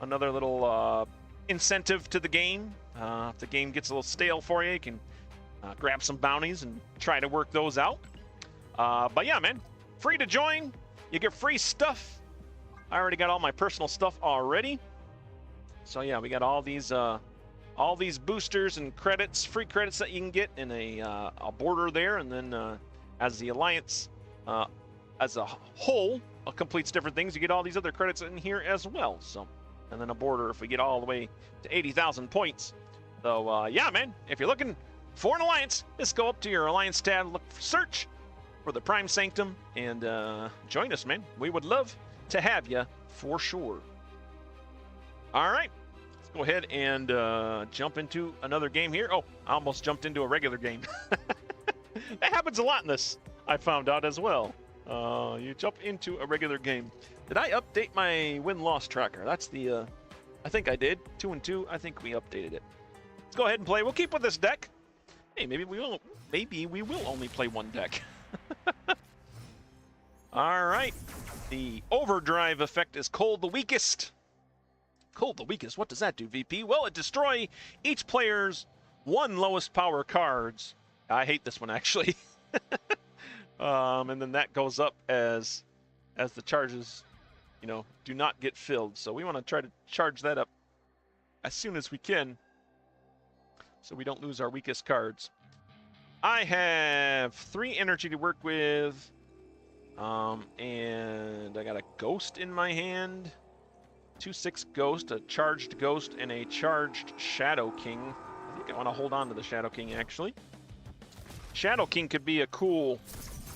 little incentive to the game. If the game gets a little stale for you, you can grab some bounties and try to work those out. But yeah, man, free to join. You get free stuff. I already got all my personal stuff already. So yeah, we got all these boosters and credits, free credits that you can get in a border there, and then as the Alliance as a whole completes different things, you get all these other credits in here as well. So, and then a border if we get all the way to 80,000 points. So yeah, man, if you're looking for an Alliance, just go up to your Alliance tab, look for search for the Prime Sanctum, and join us, man. We would love to have you for sure. All right. Go ahead and jump into another game here. Oh, I almost jumped into a regular game. That happens a lot in this, I found out as well. You jump into a regular game. Did I update my win-loss tracker? That's the, I think I did. 2 and 2, I think we updated it. Let's go ahead and play. We'll keep with this deck. Hey, maybe we will only play one deck. All right. The Overdrive effect is Cold the Weakest. Cold the Weakest, what does that do, VP? Well, it destroys each player's 1 lowest power cards. I hate this one, actually. And then that goes up as the charges, you know, do not get filled. So we want to try to charge that up as soon as we can so we don't lose our weakest cards. I have 3 energy to work with, and I got a Ghost in my hand. 2/6 Ghost, a charged Ghost, and a charged Shadow King. I think I want to hold on to the Shadow King, actually. Shadow King could be a cool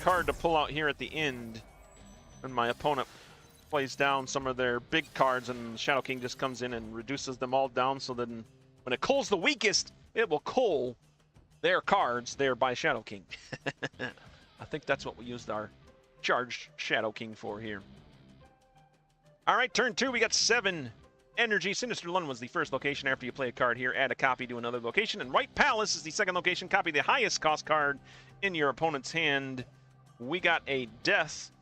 card to pull out here at the end when my opponent plays down some of their big cards, and Shadow King just comes in and reduces them all down, so then when it culls the weakest, it will cull their cards there by Shadow King. I think that's what we used our charged Shadow King for here. All right, turn 2, we got 7 energy. Sinister London was the first location. After you play a card here, add a copy to another location. And White Palace is the second location. Copy the highest cost card in your opponent's hand. We got a Death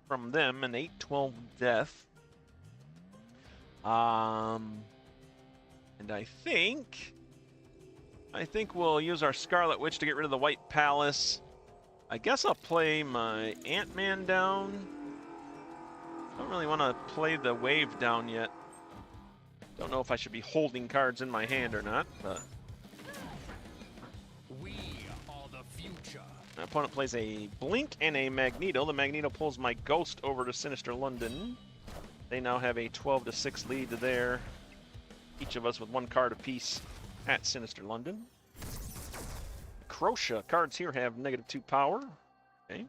from them, an 8/12 Death. And I think we'll use our Scarlet Witch to get rid of the White Palace. I guess I'll play my Ant-Man down. I don't really want to play the wave down yet. Don't know if I should be holding cards in my hand or not, but We are the future. my opponent plays a Blink and a Magneto. The Magneto pulls my Ghost over to Sinister London. They now have a 12-6 lead there. Each of us with 1 card apiece at Sinister London. Crochet cards here have -2 power. Okay.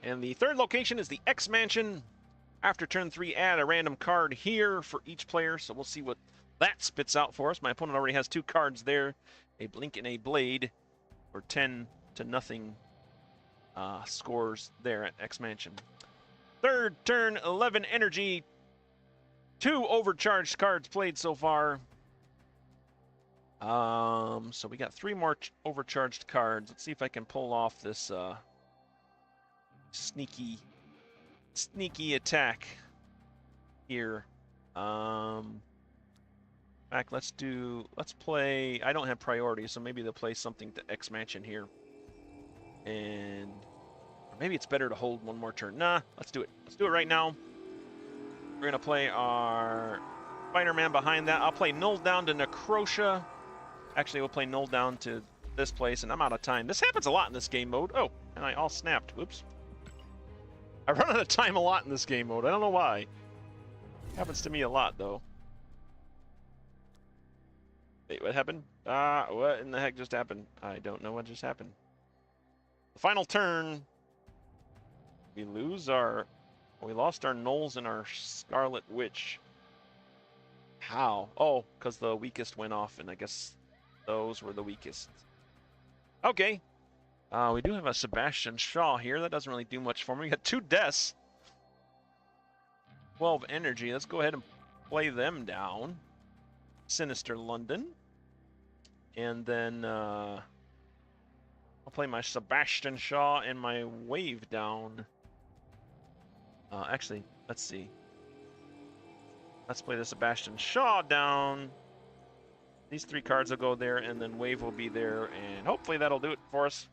And the third location is the X Mansion. After turn 3, add a random card here for each player, so we'll see what that spits out for us. My opponent already has 2 cards there, a Blink and a Blade, for 10-0 scores there at X Mansion. Third turn, 11 energy, 2 overcharged cards played so far. So we got 3 more overcharged cards. Let's see if I can pull off this sneaky attack here. In fact, let's play. I don't have priority, so maybe they'll play something to X Mansion here, and or maybe it's better to hold 1 more turn. Nah, let's do it. Let's do it right now. We're gonna play our Spider-Man behind that. I'll play Knull down to Necrotia. Actually, we'll play Knull down to this place, and I'm out of time. This happens a lot in this game mode. Oh, and I all snapped. Whoops. I run out of time a lot in this game mode. I don't know why. Happens to me a lot, though. Wait, what happened? What in the heck just happened? I don't know what just happened. The final turn. We lost our Knulls and our Scarlet Witch. How? Oh, because the weakest went off, and I guess those were the weakest. Okay. We do have a Sebastian Shaw here. That doesn't really do much for me. We got 2 deaths. 12 energy. Let's go ahead and play them down. Sinister London. And then I'll I'll play my Sebastian Shaw and my Wave down. Actually, let's see. Let's play the Sebastian Shaw down. These 3 cards will go there, and then Wave will be there, and hopefully that'll do it for us.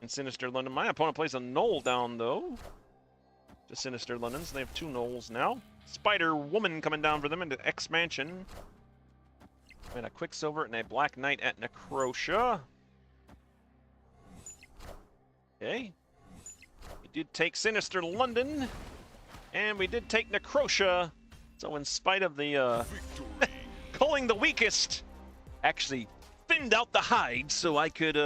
In Sinister London, my opponent plays a Knull down, though. To Sinister London, so they have 2 Knulls now. Spider Woman coming down for them into X-Mansion. And a Quicksilver and a Black Knight at Necrotia. Okay. We did take Sinister London, and we did take Necrotia. So in spite of the culling the weakest, actually thinned out the hide so I could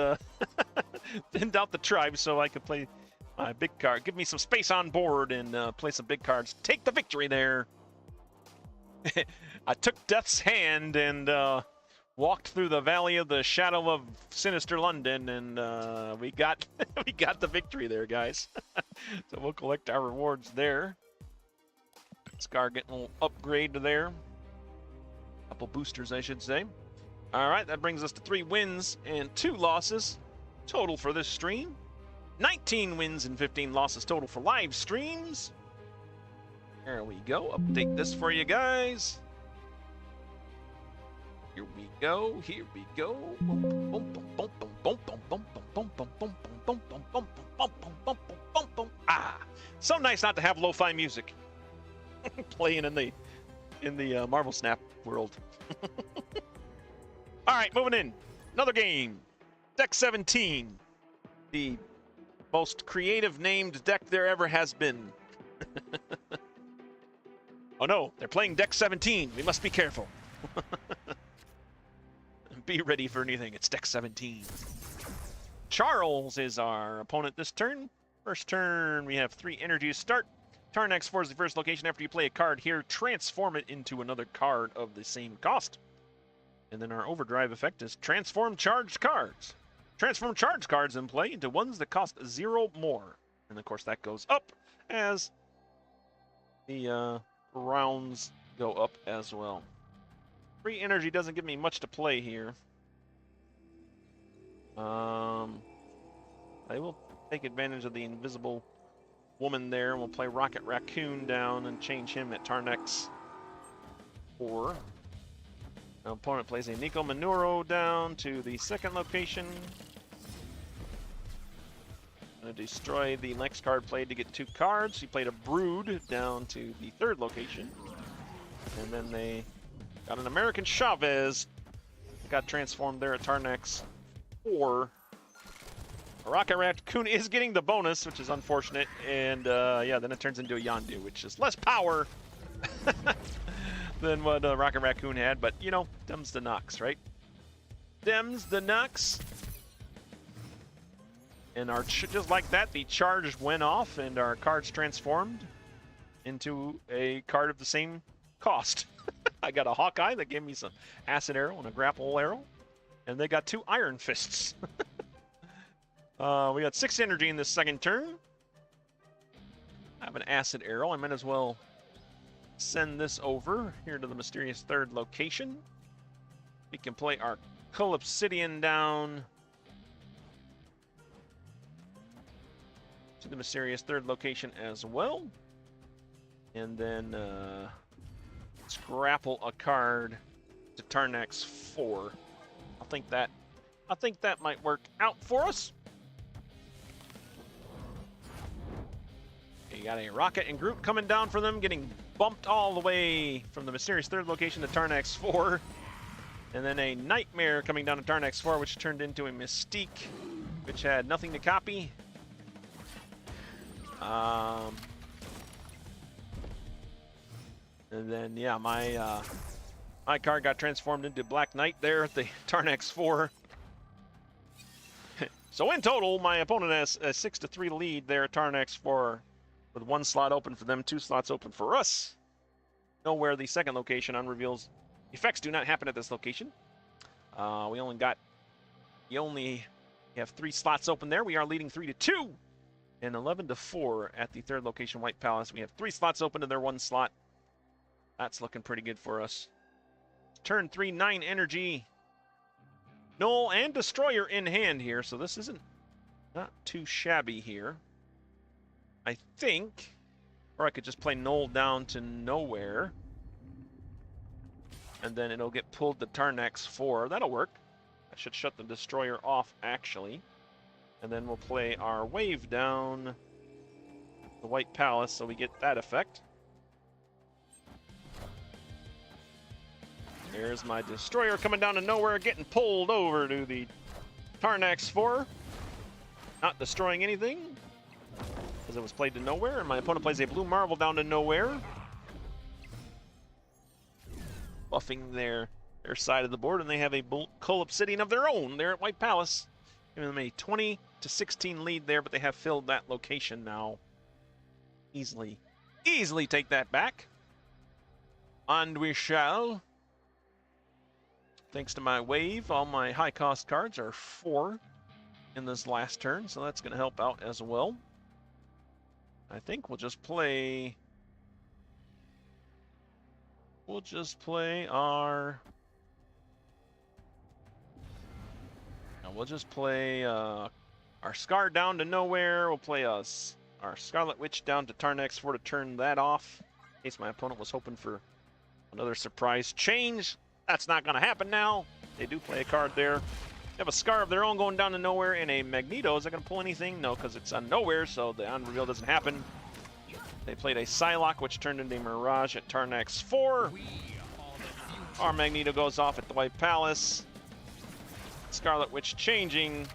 thinned out the tribe so I could play my big card. Give me some space on board and play some big cards. Take the victory there. I took Death's hand and walked through the valley of the shadow of Sinister London, and we got we got the victory there, guys. So we'll collect our rewards there. Skaar getting a little upgrade there. Couple boosters, I should say. All right, that brings us to 3 wins and 2 losses total for this stream. 19 wins and 15 losses total for live streams. There we go. Update this for you guys. Here we go. Here we go. Ah, so nice not to have lo-fi music playing in the Marvel Snap world. All right, moving in. Another game. Deck 17. The most creative named deck there ever has been. Oh no, they're playing Deck 17. We must be careful. Be ready for anything. It's Deck 17. Charles is our opponent this turn. First turn, we have 3 energies start. Turn X4 is the first location. After you play a card here, transform it into another card of the same cost. And then our overdrive effect is transform charged cards. Transform charged cards in play into ones that cost 0 more. And of course that goes up as the rounds go up as well. Free energy doesn't give me much to play here. I will take advantage of the invisible woman there, and we'll play Rocket Raccoon down and change him at Tarnex 4. Our opponent plays a Nico Manuro down to the 2nd location. Going to destroy the next card played to get 2 cards. He played a Brood down to the 3rd location. And then they got an American Chavez. Got transformed there at Tarnex 4. Rocket Raccoon is getting the bonus, which is unfortunate. And yeah, then it turns into a Yondu, which is less power than what Rocket Raccoon had. But, you know, them's the knocks, right? Them's the knocks. And our just like that, the charge went off, and our cards transformed into a card of the same cost. I got a Hawkeye that gave me some Acid Arrow and a Grapple Arrow. And they got 2 Iron Fists. We got 6 energy in this second turn. I have an Acid Arrow. I might as well send this over here to the mysterious 3rd location. We can play our Collapsidian down to the mysterious 3rd location as well. And then let's grapple a card to Tarnex 4. I think that might work out for us. You got a Rocket and Groot coming down for them, getting bumped all the way from the mysterious 3rd location to Tarnex 4. And then a Nightmare coming down to Tarnex 4, which turned into a Mystique, which had nothing to copy. And then, yeah, my card got transformed into Black Knight there at the Tarnex 4. So in total, my opponent has a 6-3 lead there at Tarnex 4, with 1 slot open for them, 2 slots open for us. Nowhere the 2nd location on reveals effects do not happen at this location. We only have 3 slots open there. We are leading 3-2 and 11-4 at the 3rd location, White Palace. We have 3 slots open to their 1 slot. That's looking pretty good for us. Turn 3, 9 energy. Knull and Destroyer in hand here, so this isn't not too shabby here. I think, or I could just play Knull down to nowhere, and then it'll get pulled to Tarnax 4. That'll work. I should shut the Destroyer off, actually. And then we'll play our wave down the White Palace, so we get that effect. There's my Destroyer coming down to nowhere, getting pulled over to the Tarnax 4. Not destroying anything, because it was played to nowhere, and my opponent plays a blue marvel down to nowhere. Buffing their side of the board, and they have a Cull Obsidian of their own there at White Palace. Giving them a 20-16 lead there, but they have filled that location now. Easily take that back. And we shall. Thanks to my wave, all my high-cost cards are 4 in this last turn, so that's going to help out as well. I think we'll just play... our... We'll just play our Skaar down to nowhere. We'll play our Scarlet Witch down to Tarnax 4 to turn that off, in case my opponent was hoping for another surprise change. That's not going to happen now. They do play a card there. They have a Skaar of their own going down to nowhere, and a Magneto. Is that going to pull anything? No, because it's on nowhere, so the on-reveal doesn't happen. They played a Psylocke, which turned into a Mirage at Tarnax 4. Our Magneto goes off at the White Palace. Scarlet Witch changing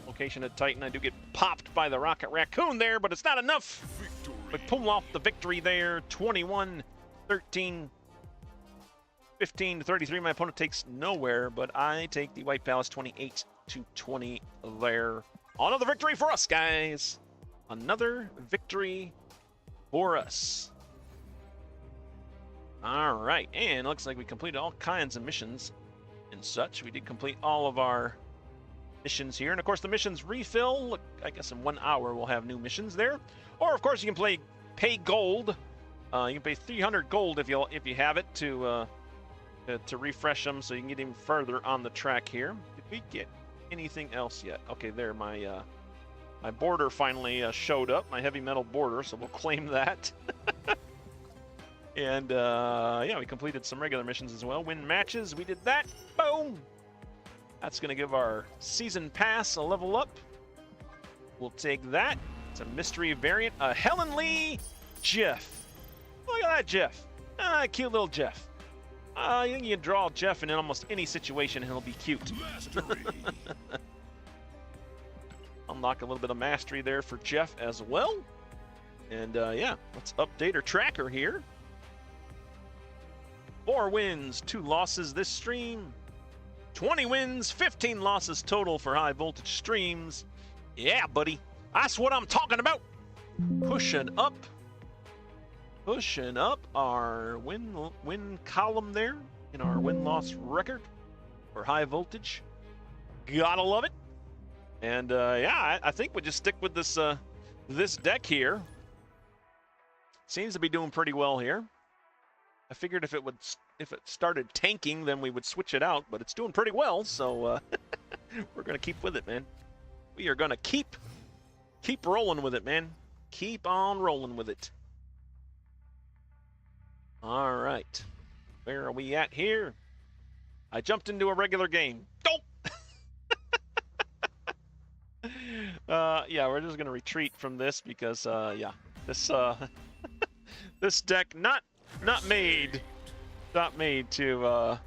location at Titan. I do get popped by the Rocket Raccoon there, but it's not enough. We pull off the victory there. 21-13. 15-33. My opponent takes nowhere, but I take the White Palace 28-20 there. Another victory for us, guys. Another victory for us. All right, and it looks like we completed all kinds of missions and such. We did complete all of our missions here, and of course the missions refill. Look, I guess in 1 hour we'll have new missions there. Or of course you can pay gold. You can pay 300 gold if you have it to refresh them, so you can get even further on the track here. Did we get anything else yet? Okay, there, my border finally showed up, my heavy metal border, so we'll claim that. And yeah, we completed some regular missions as well. Win matches, we did that. Boom! That's going to give our season pass a level up. We'll take that. It's a mystery variant. Helen Lee Jeff. Look at that Jeff. Cute little Jeff. You can draw Jeff in almost any situation and he'll be cute. Unlock a little bit of mastery there for Jeff as well. And yeah, let's update our tracker here. 4 wins, 2 losses this stream. 20 wins, 15 losses total for high voltage streams. Yeah, buddy. That's what I'm talking about. Pushing up our win column there in our win-loss record for high voltage. Gotta love it. And yeah, I think we'll just stick with this this deck here. Seems to be doing pretty well here. I figured if it started tanking, then we would switch it out, but it's doing pretty well, so we're gonna keep with it, man. We are gonna keep rolling with it, man. Keep on rolling with it. All right, where are we at here? I jumped into a regular game. Yeah, we're just gonna retreat from this because yeah, this this deck not made to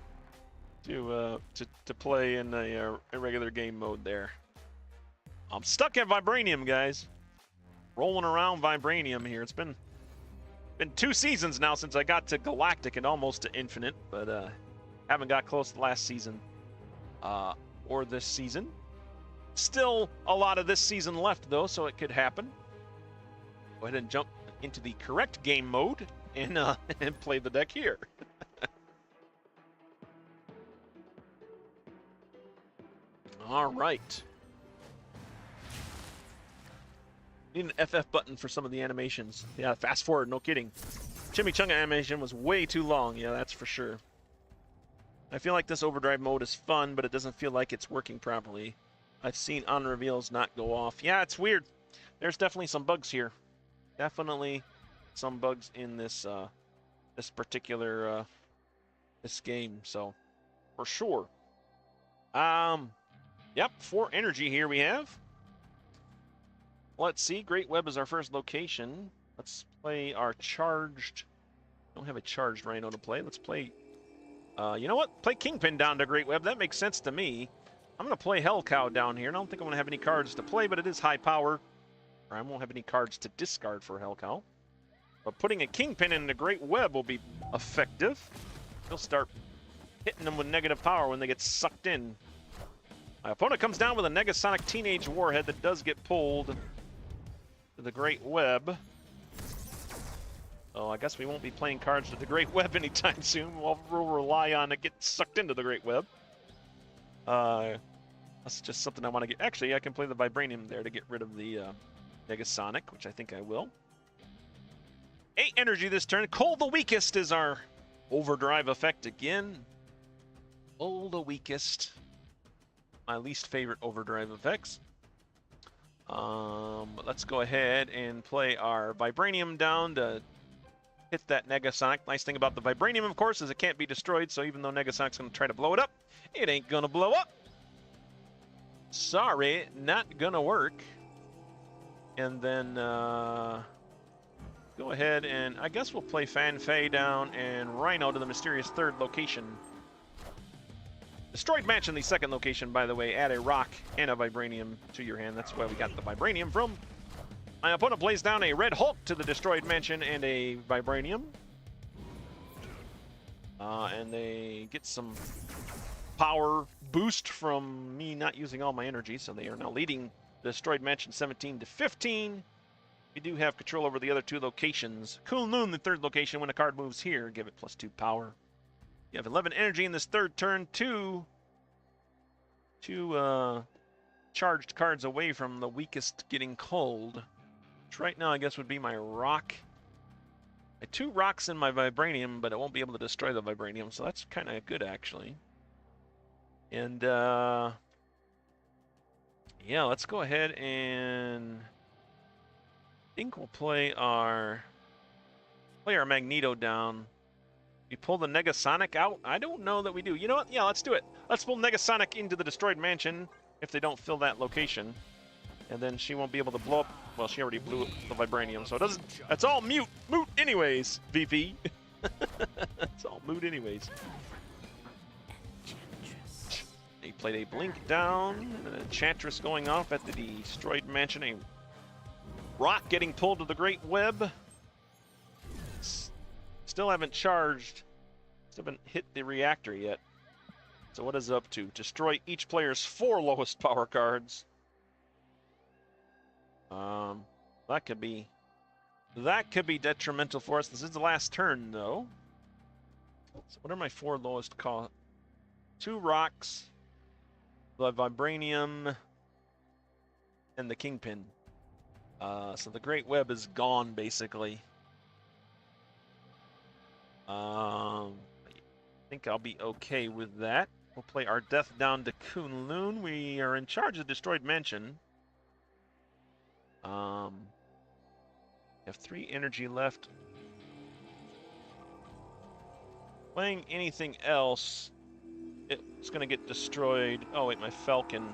play in a regular game mode there. I'm stuck at vibranium, guys. Rolling around vibranium here. It's been 2 seasons now since I got to galactic and almost to infinite, but haven't got close to last season or this season. Still a lot of this season left though, so it could happen. Go ahead and jump into the correct game mode and play the deck here. All right. Need an FF button for some of the animations. Yeah, fast forward, no kidding. Chimichanga animation was way too long, yeah, that's for sure. I feel like this overdrive mode is fun, but it doesn't feel like it's working properly. I've seen on reveals not go off. Yeah, it's weird. There's definitely some bugs here. Definitely some bugs in this this particular this game. So for sure. Yep, 4 energy here we have. Let's see. Great Web is our first location. Let's play our charged. Don't have a charged Rhino to play. Let's play. You know what? Play Kingpin down to Great Web. That makes sense to me. I'm going to play Hell Cow down here. I don't think I'm going to have any cards to play, but it is high power. Or I won't have any cards to discard for Hell Cow. But putting a Kingpin into Great Web will be effective. He'll start hitting them with negative power when they get sucked in. My opponent comes down with a Negasonic Teenage Warhead that does get pulled to the Great Web. So I guess we won't be playing cards with the Great Web anytime soon. We'll rely on it getting sucked into the Great Web. That's just something I want to get. Actually, I can play the Vibranium there to get rid of the Negasonic, which I think I will. 8 energy this turn. Cold the Weakest is our overdrive effect again. Cold the Weakest. My least favorite overdrive effects. Let's go ahead and play our Vibranium down to hit that Negasonic. Nice thing about the Vibranium, of course, is it can't be destroyed, so even though Negasonic's going to try to blow it up, it ain't going to blow up. Sorry, not going to work. And then go ahead and I guess we'll play Fan Fei down and Rhino to the mysterious 3rd location. Destroyed Mansion, the 2nd location, by the way. Add a rock and a Vibranium to your hand. That's where we got the Vibranium from. My opponent plays down a Red Hulk to the Destroyed Mansion and a Vibranium. And they get some power boost from me not using all my energy, so they are now leading the Destroyed Mansion 17 to 15. We do have control over the other 2 locations. Kunlun, the 3rd location, when a card moves here, give it +2 power. You have 11 energy in this 3rd turn, 2 charged cards away from the weakest getting cold. Which right now I guess would be my rock. I have 2 rocks in my Vibranium, but it won't be able to destroy the Vibranium, so that's kind of good actually. And yeah, let's go ahead and I think we'll play our Magneto down. We pull the Negasonic out? I don't know that we do. You know what? Yeah, let's do it. Let's pull Negasonic into the Destroyed Mansion if they don't fill that location. And then she won't be able to blow up. Well, she already blew up the Vibranium, so it doesn't. That's all moot anyways, VP. It's all moot anyways. They played a Blink down, an Enchantress going off at the Destroyed Mansion, a rock getting pulled to the Great Web. Still haven't charged. Still haven't hit the reactor yet. So what is it up to? Destroy each player's 4 lowest power cards. That could be detrimental for us. This is the last turn though. So what are my 4 lowest cost? 2 rocks, the Vibranium, and the Kingpin. So the Great Web is gone basically. I think I'll be okay with that. We'll play our death down to Kunlun. We are in charge of Destroyed Mansion. We have 3 energy left. Playing anything else, it's going to get destroyed. Oh, wait, my Falcon.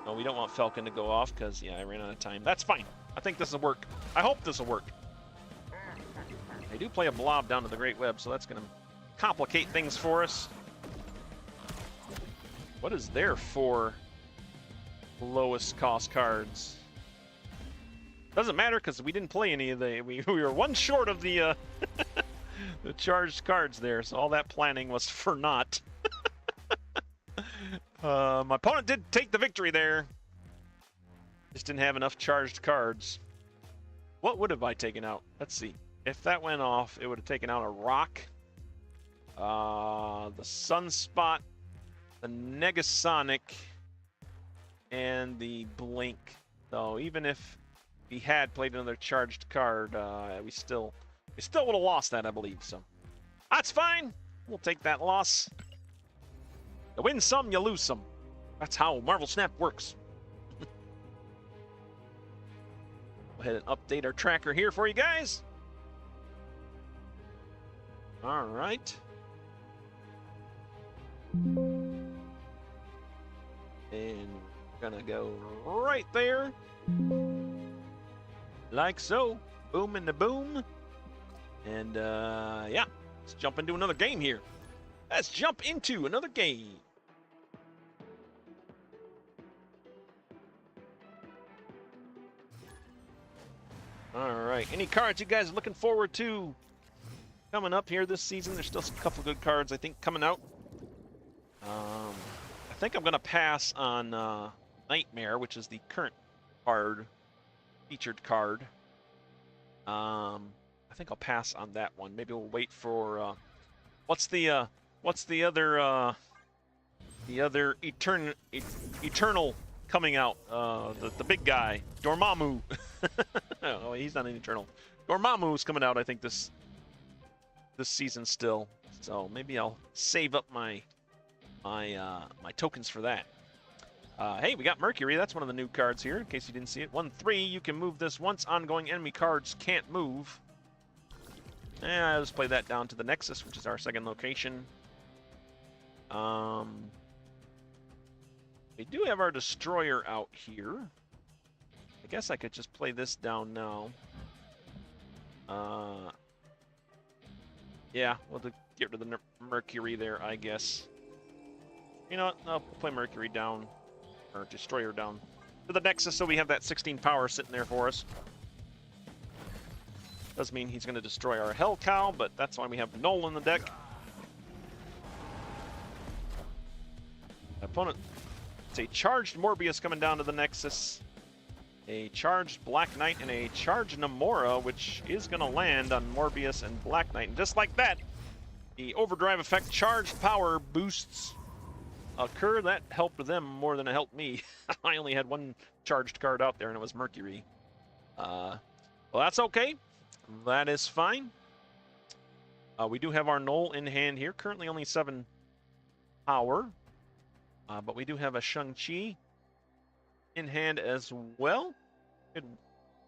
No, we don't want Falcon to go off because, yeah, I ran out of time. That's fine. I think this will work. I hope this will work. They do play a blob down to the Great Web, so that's going to complicate things for us. What is there for lowest cost cards? Doesn't matter because we didn't play any of the. We were 1 short of the the charged cards there, so all that planning was for naught. My opponent did take the victory there. Just didn't have enough charged cards. What would have I taken out? Let's see. If that went off, it would have taken out a rock, the Sunspot, the Negasonic, and the Blink. So even if he had played another charged card, we still would have lost that, I believe. So that's fine. We'll take that loss. You win some, you lose some. That's how Marvel Snap works. Go ahead and update our tracker here for you guys. All right. And we're gonna go right there. Like so. Boom and the boom. And yeah, let's jump into another game here. Let's jump into another game. All right, any cards you guys are looking forward to coming up here this season? There's still a couple good cards, I think, coming out. I think I'm going to pass on Nightmare, which is the current card, featured card. I think I'll pass on that one. Maybe we'll wait for what's the other eternal coming out? The big guy, Dormammu. Oh, he's not an eternal. Dormammu's coming out, I think, this season still. So maybe I'll save up my tokens for that. Hey, we got Mercury. That's one of the new cards here, in case you didn't see it. 1/3, you can move this once ongoing enemy cards can't move. I'll just play that down to the Nexus, which is our second location. We do have our Destroyer out here. I guess I could just play this down now. Yeah, we'll get rid of the Mercury there, I guess. You know what? I'll play Mercury down, or Destroyer down to the Nexus, so we have that 16 power sitting there for us. Does mean he's going to destroy our Hell Cow, but that's why we have Knull in the deck. Opponent, it's a charged Morbius coming down to the Nexus, a charged Black Knight, and a charged Namora, which is going to land on Morbius and Black Knight. And just like that, the Overdrive effect charged power boosts occur. That helped them more than it helped me. I only had one charged card out there, and it was Mercury. Well, that's okay. That is fine. We do have our Knull in hand here. Currently only 7 power. But we do have a Shang-Chi in hand as well. Could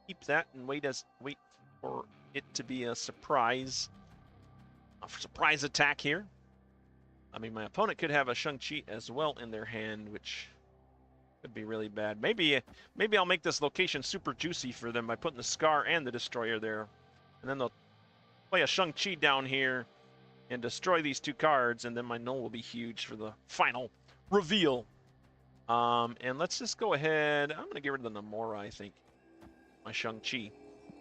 keep that and wait for it to be a surprise attack here. I mean, my opponent could have a Shang-Chi as well in their hand, which could be really bad. Maybe I'll make this location super juicy for them by putting the Skaar and the Destroyer there. And then they'll play a Shang-Chi down here and destroy these 2 cards, and then my Knull will be huge for the final reveal. And let's just go ahead. I'm going to get rid of the Namora, I think. My Shang-Chi.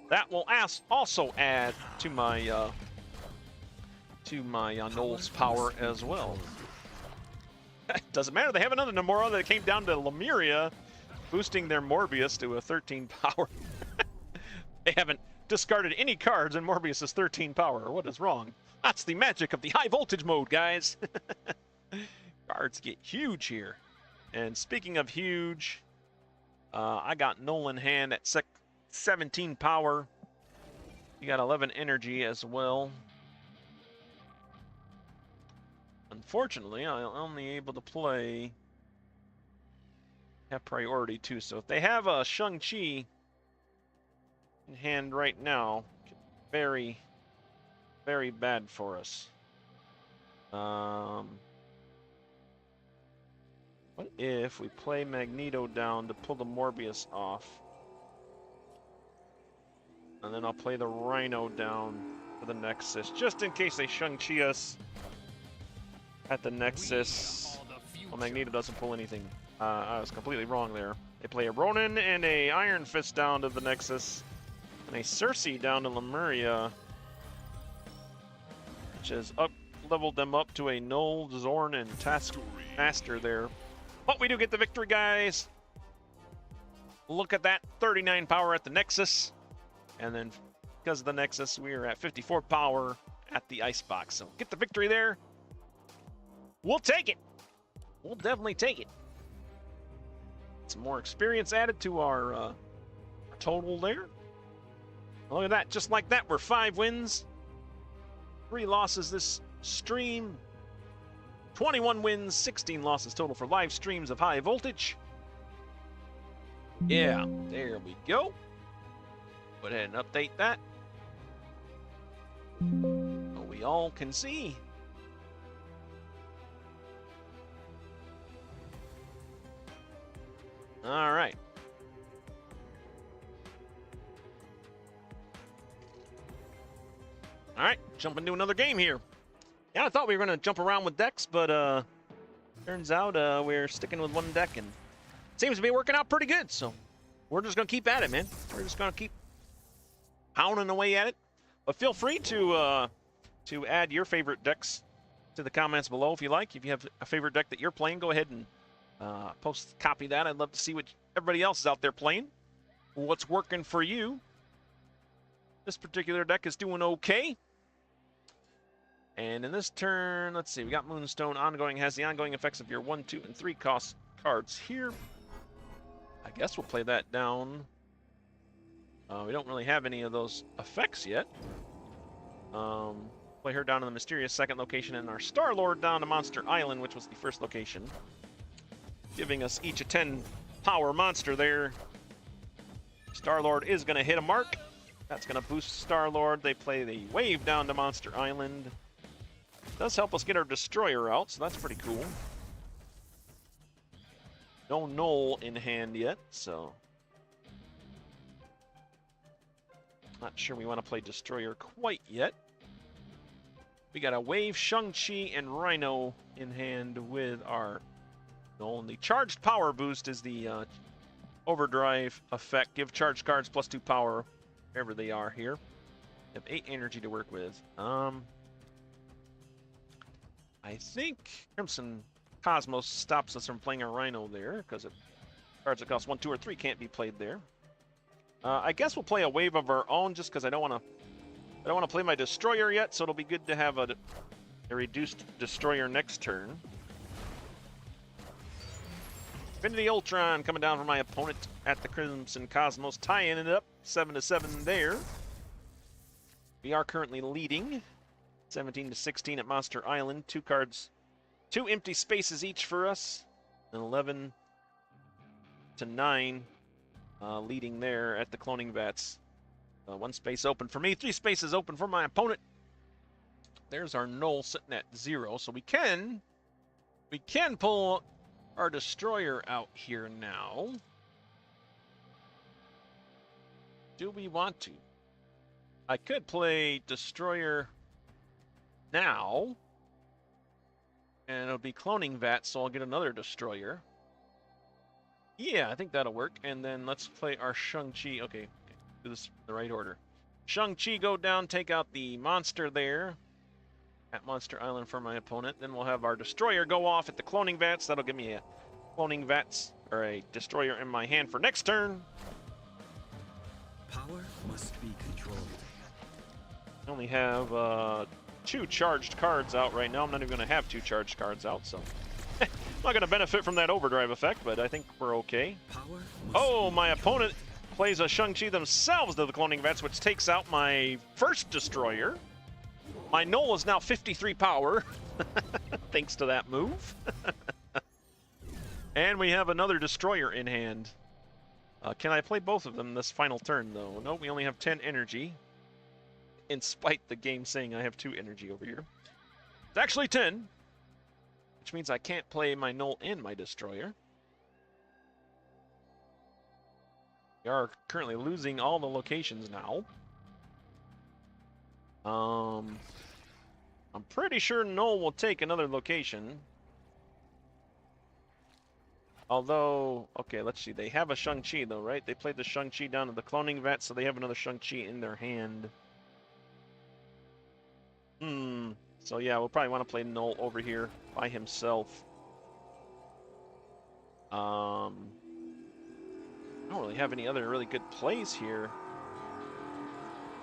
That will also add to my Knull's power as well. Doesn't matter. They have another Namora that came down to Lemuria, boosting their Morbius to a 13 power. They haven't discarded any cards, and Morbius is 13 power. What is wrong? That's the magic of the high voltage mode, guys. Cards get huge here. And speaking of huge, I got Knull in hand at 17 power. You got 11 energy as well. Unfortunately, I'm only able to play, have priority too. So if they have a Shang-Chi in hand right now, very, very bad for us. What if we play Magneto down to pull the Morbius off? And then I'll play the Rhino down for the Nexus, just in case they Shang-Chi us at the Nexus. Well, Magneto doesn't pull anything. I was completely wrong there. They play a Ronin and a Iron Fist down to the Nexus, and a Cersei down to Lemuria, which has leveled them up to a Knull, Zorn, and Taskmaster there. But we do get the victory, guys. Look at that, 39 power at the Nexus. And then because of the Nexus, we are at 54 power at the Icebox. So get the victory there. We'll take it. We'll definitely take it. Some more experience added to our total there. Look at that, just like that, we're 5 wins, 3 losses this stream. 21 wins, 16 losses total for live streams of High Voltage. Yeah, there we go. Go ahead and update that. So we all can see. All right. All right, jump into another game here. Yeah, I thought we were going to jump around with decks, but turns out we're sticking with one deck, and it seems to be working out pretty good. So we're just going to keep at it, man. We're just going to keep pounding away at it. But feel free to add your favorite decks to the comments below if you like. If you have a favorite deck that you're playing, go ahead and copy that. I'd love to see what everybody else is out there playing. What's working for you? This particular deck is doing okay. And in this turn, let's see, we got Moonstone. Ongoing has the ongoing effects of your 1, 2, and 3 cost cards here. I guess we'll play that down. We don't really have any of those effects yet. Play her down to the mysterious second location, and our Star-Lord down to Monster Island, which was the first location. Giving us each a 10 power monster there. Star-Lord is going to hit a mark. That's going to boost Star-Lord. They play the wave down to Monster Island. Does help us get our Destroyer out, so that's pretty cool. No Knull in hand yet, so... Not sure we want to play Destroyer quite yet. We got a Wave, Shang-Chi, and Rhino in hand with our Knull. And the Charged Power Boost is the Overdrive effect. Give charged cards plus 2 power, wherever they are here. We have 8 energy to work with. I think Crimson Cosmos stops us from playing a Rhino there, because cards that cost 1, 2, or 3 can't be played there. I guess we'll play a wave of our own, just because I don't want to play my Destroyer yet, so it'll be good to have a reduced Destroyer next turn. Infinity Ultron coming down from my opponent at the Crimson Cosmos, tying it up 7-7 there. We are currently leading 17-16 at Monster Island. 2 cards, 2 empty spaces each for us, and 11-9 leading there at the cloning vats. 1 space open for me, 3 spaces open for my opponent. There's our Knull sitting at 0, so we can pull our Destroyer out here now. Do we want to? I could play Destroyer now, and it'll be cloning vat, so I'll get another Destroyer. Yeah, I think that'll work. And then let's play our Shang-Chi. Okay, do this in the right order. Shang-Chi go down, take out the monster there at Monster Island for my opponent. Then we'll have our Destroyer go off at the cloning vats. That'll give me a cloning vats or a Destroyer in my hand for next turn. Power must be controlled. I only have 2 charged cards out right now. I'm not even going to have 2 charged cards out, so I'm not going to benefit from that overdrive effect, but I think we're okay. Oh, my opponent plays a Shang-Chi themselves to the cloning vats, which takes out my first Destroyer. My Knull is now 53 power, thanks to that move. And we have another Destroyer in hand. Can I play both of them this final turn, though? No, we only have 10 energy. In spite the game saying I have 2 energy over here. It's actually 10, which means I can't play my Knull and my Destroyer. We are currently losing all the locations now. I'm pretty sure Knull will take another location. Although, okay, let's see. They have a Shang-Chi, though, right? They played the Shang-Chi down to the cloning vat, so they have another Shang-Chi in their hand. So yeah, we'll probably want to play Knull over here by himself. I don't really have any other really good plays here.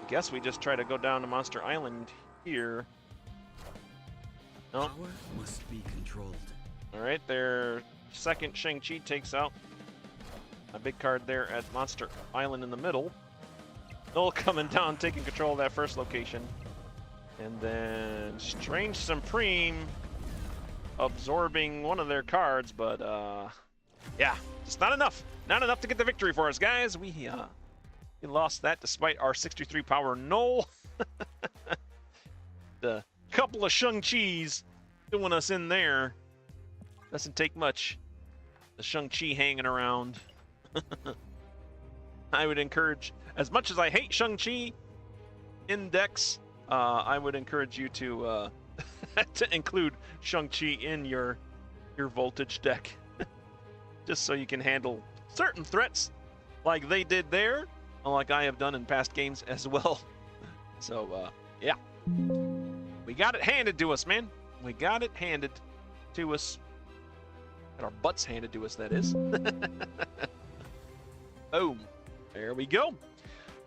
I guess we just try to go down to Monster Island here. Nope. Power must be controlled. Alright, their second Shang-Chi takes out a big card there at Monster Island in the middle. Knull coming down, taking control of that first location. And then Strange Supreme absorbing one of their cards, but yeah, it's not enough. Not enough to get the victory for us, guys. We lost that despite our 63 power Knull. The couple of Shang-Chi's doing us in there. Doesn't take much. The Shang-Chi hanging around. I would encourage, as much as I hate Shang-Chi in decks, I would encourage you to to include Shang-Chi in your Voltage deck. Just so you can handle certain threats like they did there, like I have done in past games as well. So, yeah. We got it handed to us, man. We got it handed to us. Got our butts handed to us, that is. Boom. There we go.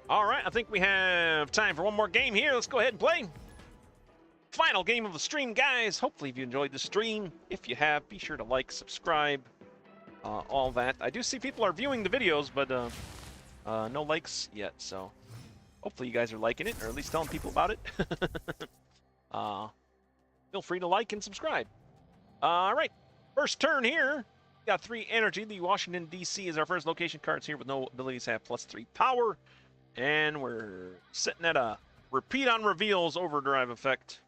All right, I think we have time for one more game here. Let's go ahead and play. Final game of the stream, guys. Hopefully you enjoyed the stream. If you have, be sure to like, subscribe, all that. I do see people are viewing the videos, but no likes yet, so hopefully you guys are liking it, or at least telling people about it. Feel free to like and subscribe. All right, first turn here. Got 3 energy. The Washington, D.C. is our first location. Cards here with no abilities have +3 power. And we're sitting at a repeat on reveals overdrive effect.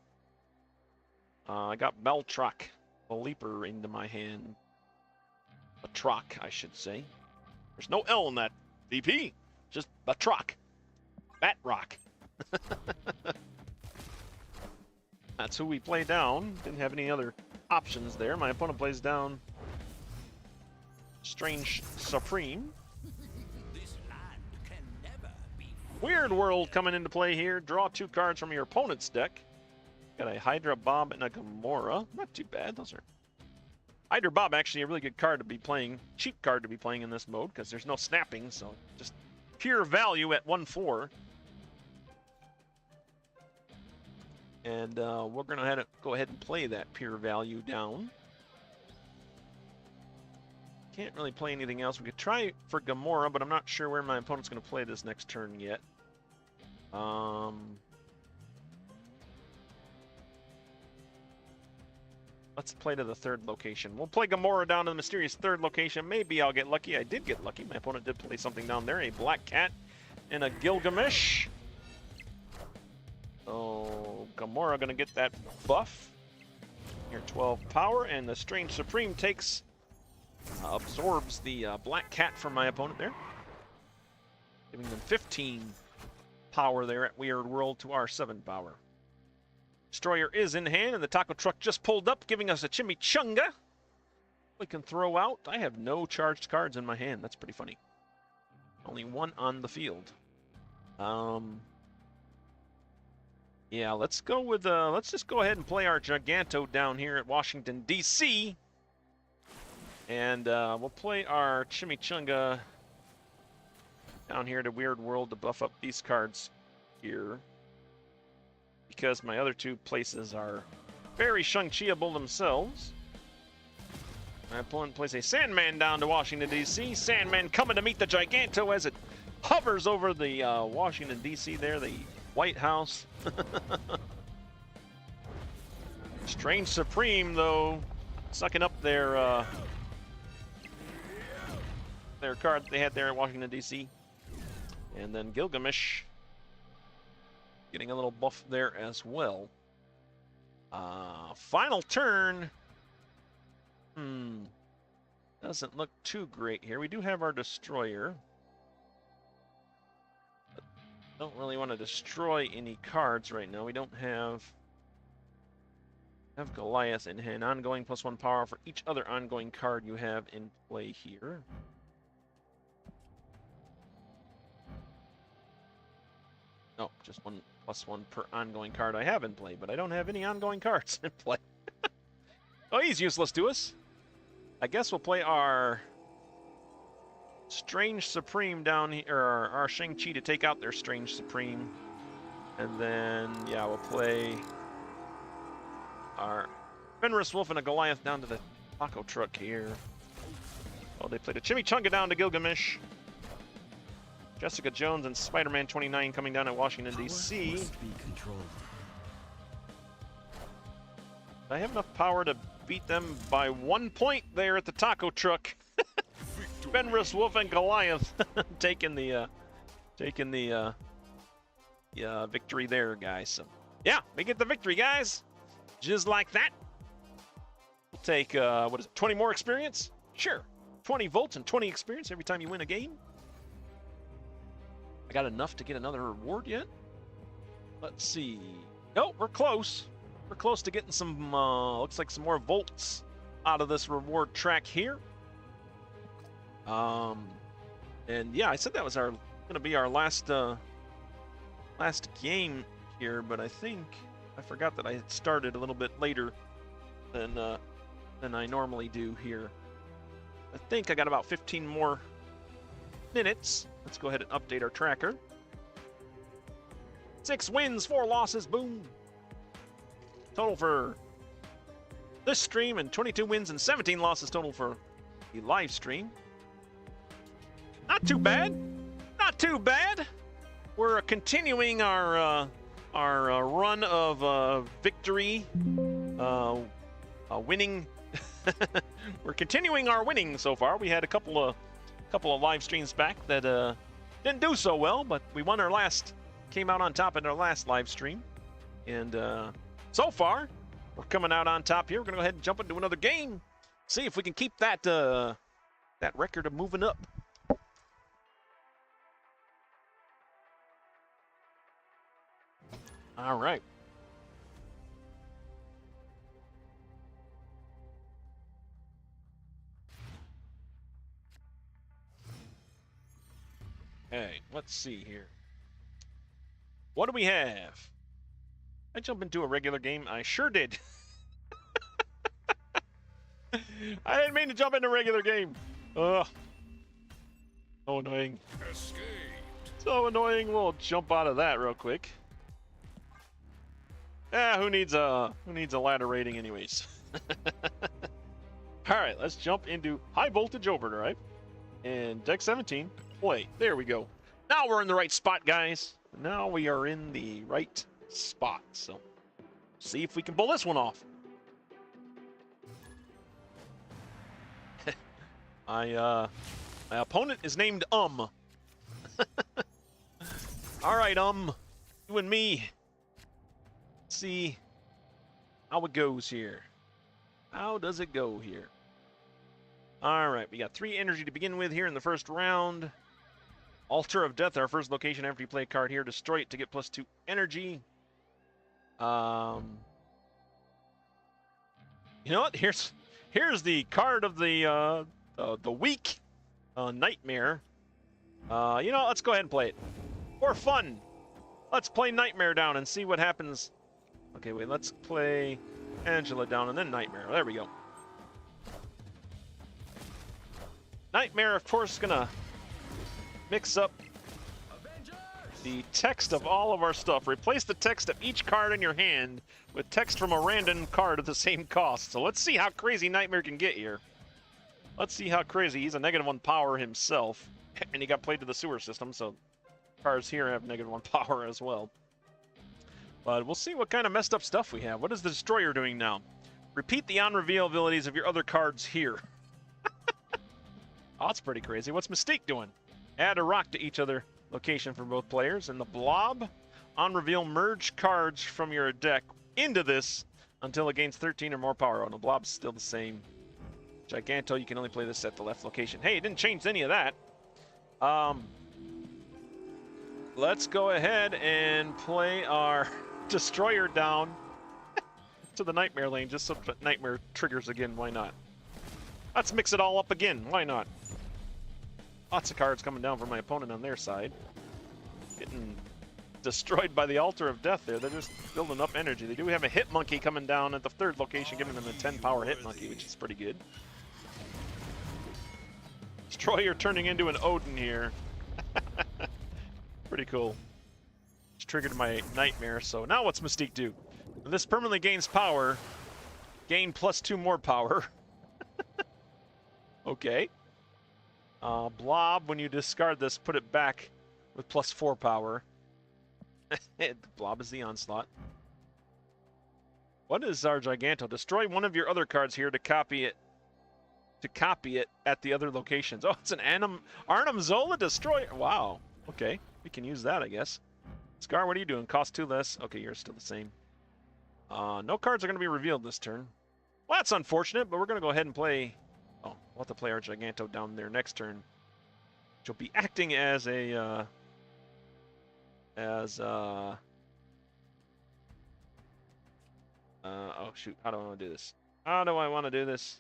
I got Beltrock, a leaper, into my hand. A Trock, I should say. There's no L in that, VP. Just a Trock. Batrock. That's who we play down. Didn't have any other options there. My opponent plays down Strange Supreme. Weird World coming into play here. Draw 2 cards from your opponent's deck. Got a Hydra Bob and a Gamora. Not too bad. Those are Hydra Bob, actually a really good card to be playing. Cheap card to be playing in this mode because there's no snapping, so just pure value at 1/4. And we're gonna go ahead and play that pure value down. Can't really play anything else. We could try for Gamora, but I'm not sure where my opponent's going to play this next turn yet. Let's play to the 3rd location. We'll play Gamora down to the mysterious 3rd location. Maybe I'll get lucky. I did get lucky. My opponent did play something down there. A Black Cat and a Gilgamesh. So Gamora going to get that buff. Here, 12 power, and the Strange Supreme takes... absorbs the Black Cat from my opponent there, giving them 15 power there at Weird World to our 7 power. Destroyer is in hand, and the taco truck just pulled up, giving us a chimichanga. We can throw out. I have no charged cards in my hand. That's pretty funny. Only 1 on the field. Yeah, let's go with. Let's just go ahead and play our Giganto down here at Washington, D.C. And we'll play our Chimichanga down here to Weird World to buff up these cards here. Because my other 2 places are very Shang-Chi-able themselves. My opponent plays a Sandman down to Washington, D.C. Sandman coming to meet the Giganto as it hovers over the Washington, D.C. there, the White House. Strange Supreme, though, sucking up their card they had there at Washington, D.C. And then Gilgamesh getting a little buff there as well. Final turn. Doesn't look too great here. We do have our Destroyer. But don't really want to destroy any cards right now. We don't have Goliath in hand. Ongoing +1 power for each other ongoing card you have in play here. No, just 1 +1 per ongoing card I have in play, but I don't have any ongoing cards in play. Oh, he's useless to us. I guess we'll play our Strange Supreme down here, or our Shang-Chi to take out their Strange Supreme. And then, yeah, we'll play our Fenris Wolf and a Goliath down to the taco truck here. Oh, they played a Chimichanga down to Gilgamesh. Jessica Jones and Spider-Man 29 coming down at Washington, D.C. I have enough power to beat them by 1 point there at the taco truck. Fenris, Wolf, and Goliath taking the victory there, guys. So yeah, we get the victory, guys. Just like that. We'll take what is it, 20 more experience? Sure. 20 volts and 20 experience every time you win a game. I got enough to get another reward yet? Let's see. Oh, we're close. We're close to getting some, looks like some more volts out of this reward track here. And yeah, I said that was gonna be our last game here, but I think I forgot that I had started a little bit later than I normally do here. I think I got about 15 more minutes. Let's go ahead and update our tracker. 6 wins, 4 losses, boom. Total for this stream, and 22 wins and 17 losses total for the live stream. Not too bad. Not too bad. We're continuing our run of victory, winning. We're continuing our winning so far. We had a couple of live streams back that didn't do so well, but we won our last, came out on top in our last live stream, and so far we're coming out on top here. We're gonna go ahead and jump into another game, see if we can keep that that record of moving up. All right. Okay, let's see here. What do we have? I jump into a regular game? I sure did. I didn't mean to jump into a regular game. Ugh. So annoying. Escaped. So annoying. We'll jump out of that real quick. Who needs a ladder rating anyways? All right, let's jump into High Voltage Overdrive and Deck 17. Play. There we go. Now we're in the right spot, guys. Now we are in the right spot. So, see if we can pull this one off. My opponent is named All right, you and me. Let's see how it goes here. How does it go here? All right, we got 3 energy to begin with here in the first round. Altar of Death, our first location. After you play a card here, destroy it to get +2 energy. You know what? Here's the card of the week, Nightmare. You know, let's go ahead and play it for fun. Let's play Nightmare down and see what happens. Okay, wait. Let's play Angela down and then Nightmare. There we go. Nightmare, of course, gonna mix up the text of all of our stuff. Replace the text of each card in your hand with text from a random card at the same cost. So let's see how crazy Nightmare can get here. Let's see how crazy. He's a -1 power himself, and he got played to the sewer system, so cards here have -1 power as well. But we'll see what kind of messed up stuff we have. What is the Destroyer doing now? Repeat the on-reveal abilities of your other cards here. Oh, that's pretty crazy. What's Mystique doing? Add a rock to each other location for both players. And the Blob, on reveal, merge cards from your deck into this until it gains 13 or more power. Oh, the Blob's still the same. Giganto, you can only play this at the left location. Hey, it didn't change any of that. Let's go ahead and play our Destroyer down to the Nightmare lane, just so that Nightmare triggers again. Why not? Let's mix it all up again. Why not? Lots of cards coming down for my opponent on their side. Getting destroyed by the Altar of Death there. They're just building up energy. They do have a Hit Monkey coming down at the 3rd location, giving them a 10 power Hit Monkey, which is pretty good. Destroyer turning into an Odin here. Pretty cool. It's triggered my Nightmare, so now what's Mystique do? This permanently gains power. Gain +2 more power. Okay. Blob, when you discard this, put it back with +4 power. The Blob is the Onslaught. What is our Giganto? Destroy one of your other cards here to copy it. At the other locations. Oh, it's an Arnim Zola Destroyer. Wow. Okay, we can use that, I guess. Skaar, what are you doing? Cost 2 less. Okay, you're still the same. No cards are going to be revealed this turn. Well, that's unfortunate, but we're going to go ahead and play... Oh, we'll have to play our Giganto down there next turn. Which will be acting as a... oh, shoot. How do I want to do this? How do I want to do this?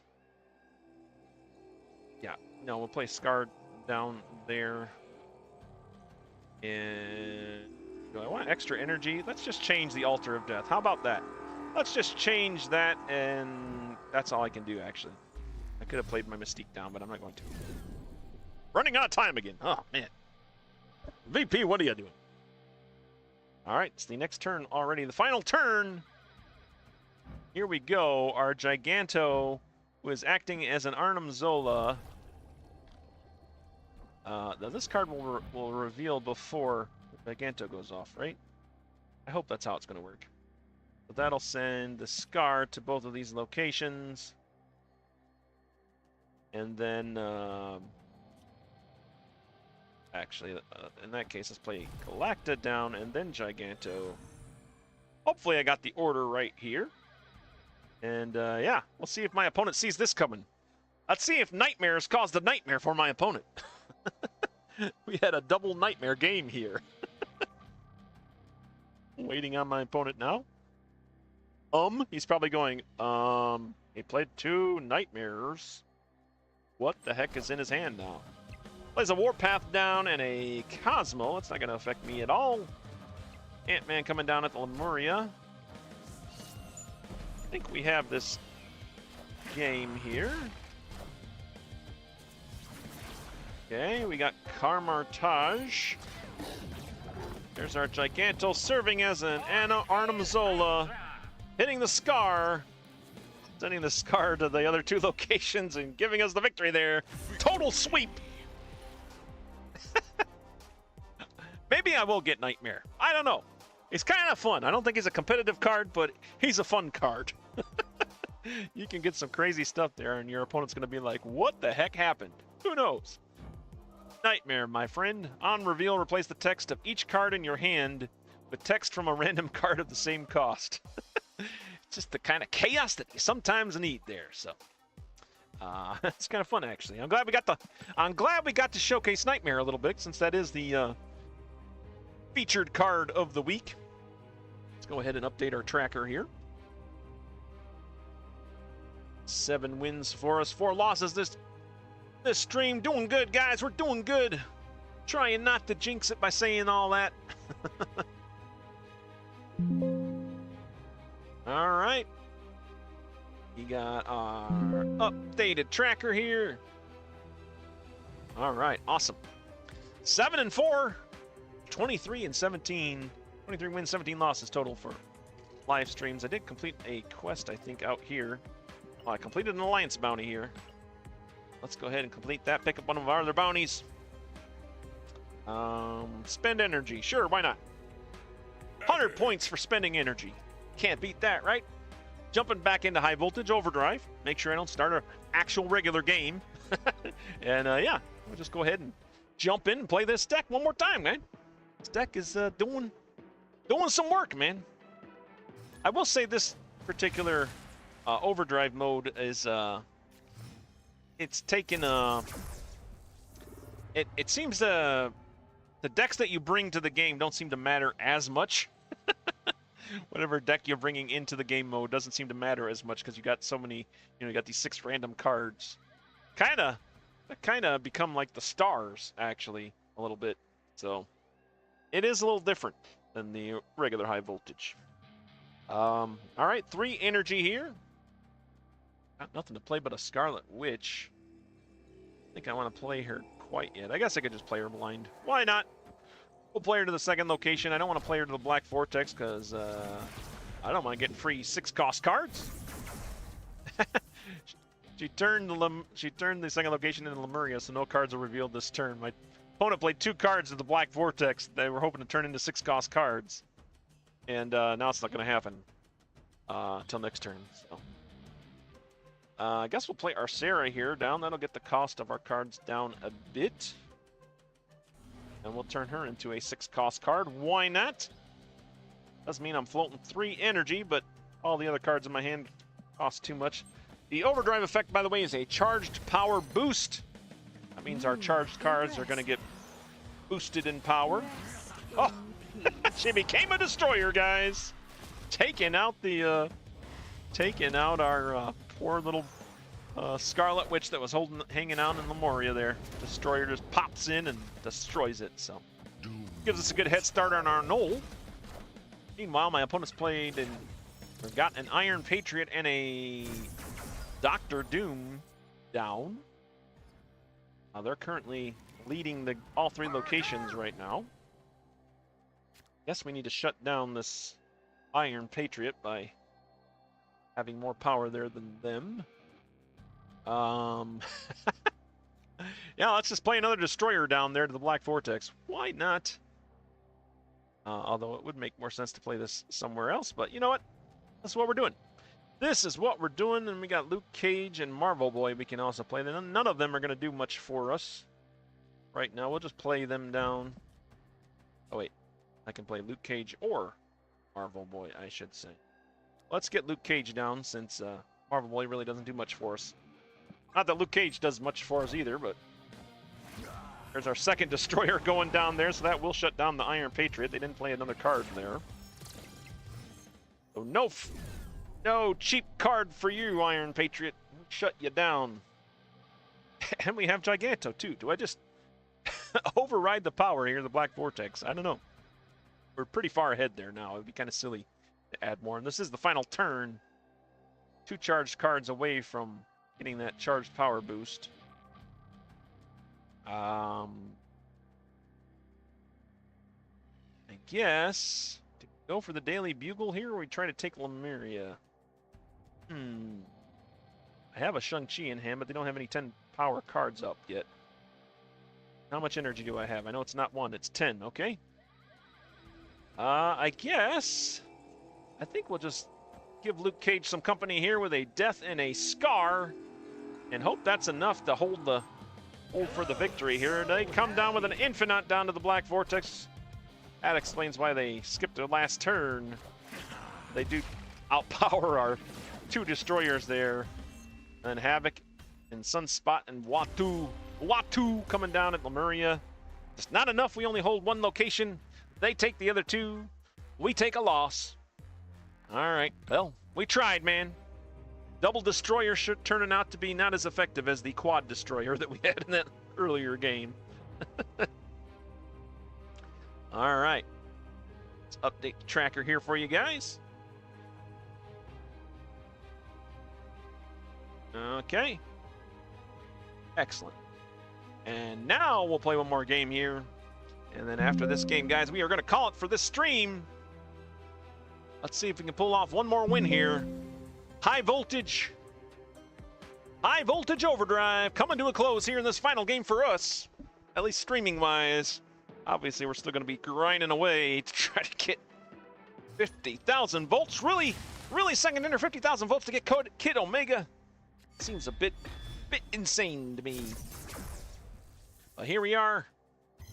Yeah, no, we'll play Skaar down there. And do I want extra energy? Let's just change the Altar of Death. How about that? Let's just change that, and that's all I can do, actually. I could have played my Mystique down, but I'm not going to. Running out of time again. Oh, man. VP, what are you doing? All right, it's the next turn already. The final turn. Here we go. Our Giganto, who is acting as an Arnim Zola. Now this card will reveal before the Giganto goes off, right? I hope that's how it's going to work. So that'll send the Skaar to both of these locations. And then, actually, in that case, let's play Galacta down and then Giganto. Hopefully I got the order right here. And, yeah, we'll see if my opponent sees this coming. Let's see if nightmares caused a nightmare for my opponent. We had a double nightmare game here. Waiting on my opponent now. He's probably going, he played 2 nightmares. What the heck is in his hand now? Plays a Warpath down and a Cosmo. It's not going to affect me at all. Ant-Man coming down at the Lemuria. I think we have this game here. Okay, we got Karmartage. There's our Giganto serving as an Arnim Zola. Hitting the Skaar. Sending the Skaar to the other 2 locations and giving us the victory there. Total sweep. Maybe I will get Nightmare. I don't know. It's kind of fun. I don't think he's a competitive card, but he's a fun card. You can get some crazy stuff there, and your opponent's going to be like, what the heck happened? Who knows? Nightmare, my friend. On reveal, replace the text of each card in your hand with text from a random card of the same cost. It's just the kind of chaos that you sometimes need there. So it's kind of fun, actually. I'm glad we got to showcase Nightmare a little bit, since that is the featured card of the week. Let's go ahead and update our tracker here. 7 wins for us, 4 losses this stream. Doing good, guys. We're doing good. Trying not to jinx it by saying all that. All right. We got our updated tracker here. All right. Awesome. 7-4. 23-17. 23 wins, 17 losses total for live streams. I did complete a quest, I think, out here. Well, I completed an alliance bounty here. Let's go ahead and complete that. Pick up one of our other bounties. Spend energy. Sure, why not? 100 points for spending energy. Can't beat that, right? Jumping back into High Voltage Overdrive. Make sure I don't start an actual regular game. And, yeah, we'll just go ahead and jump in and play this deck one more time, man. This deck is doing some work, man. I will say this particular Overdrive mode is... it's taken it seems the decks that you bring to the game don't seem to matter as much. Whatever deck you're bringing into the game mode doesn't seem to matter as much, because you got so many, you got these 6 random cards. Kind of become like the stars, actually, a little bit. So it is a little different than the regular High Voltage. All right, 3 energy here. Got nothing to play but a Scarlet Witch. I think I want to play her quite yet. I guess I could just play her blind. Why not? We'll play her to the 2nd location. I don't want to play her to the Black Vortex because I don't mind getting free 6-cost cards. She turned the 2nd location into Lemuria, so no cards are revealed this turn. My opponent played 2 cards to the Black Vortex. They were hoping to turn into 6-cost cards. And now it's not going to happen. till next turn. So I guess we'll play Arcera here down. That'll get the cost of our cards down a bit. And we'll turn her into a 6-cost card. Why not? Doesn't mean I'm floating 3 energy, but all the other cards in my hand cost too much. The Overdrive effect, by the way, is a charged power boost. That means our charged cards are going to get boosted in power. Oh, she became a destroyer, guys. Taking out our poor little Scarlet Witch that was hanging out in Lemuria there. Destroyer just pops in and destroys it. So gives us a good head start on our Knull. Meanwhile, my opponents got an Iron Patriot and a Dr. Doom down. They're currently leading all 3 locations right now. Guess we need to shut down this Iron Patriot by having more power there than them. Yeah, let's just play another destroyer down there to the Black Vortex. Why not? Although it would make more sense to play this somewhere else, but you know what? That's what we're doing. This is what we're doing, and we got Luke Cage and Marvel Boy we can also play. None of them are going to do much for us right now. We'll just play them down. Oh, wait. I can play Luke Cage or Marvel Boy, I should say. Let's get Luke Cage down, since Marvel Boy really doesn't do much for us. Not that Luke Cage does much for us either, but there's our second destroyer going down there, so that will shut down the Iron Patriot. They didn't play another card there. So no cheap card for you, Iron Patriot. Shut you down. And we have Giganto, too. Do I just override the power here, the Black Vortex? I don't know. We're pretty far ahead there now. It would be kind of silly to add more. And this is the final turn. 2 charged cards away from getting that charged power boost. I guess to go for the Daily Bugle here, or we try to take Lemuria. I have a Shang-Chi in hand, but they don't have any 10 power cards up yet. How much energy do I have? I know it's not 1, it's 10, okay? I guess I think we'll just give Luke Cage some company here with a Death and a Skaar, and hope that's enough to hold for the victory here. They come down with an Infinaut down to the Black Vortex. That explains why they skipped their last turn. They do outpower our 2 destroyers there. And Havoc and Sunspot and Watu coming down at Lemuria. Just not enough. We only hold 1 location. They take the other 2. We take a loss. All right. Well, we tried, man. Double destroyer turning out to be not as effective as the quad destroyer that we had in that earlier game. All right. Let's update the tracker here for you guys. Okay. Excellent. And now we'll play one more game here. And then after this game, guys, we are going to call it for this stream. Let's see if we can pull off one more win here. High Voltage Overdrive coming to a close here in this final game for us, at least streaming-wise. Obviously, we're still going to be grinding away to try to get 50,000 volts. Really sinking under 50,000 volts to get Kid Omega. Seems a bit insane to me. But here we are.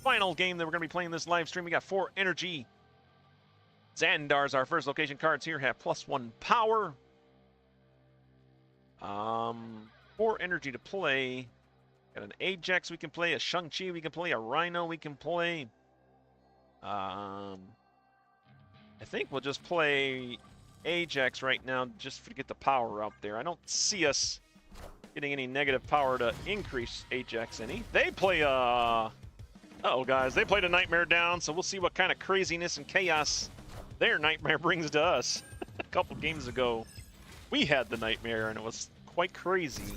Final game that we're going to be playing this live stream. We got 4 energy. Xandar's our first location. Cards here have +1 power. 4 energy to play. Got an Ajax we can play, a Shang-Chi we can play, a Rhino we can play. I think we'll just play Ajax right now just to get the power out there. I don't see us getting any negative power to increase Ajax any. They play uh-oh, guys. They played a Nightmare down, so we'll see what kind of craziness and chaos their Nightmare brings to us. A couple games ago, we had the Nightmare, and it was quite crazy.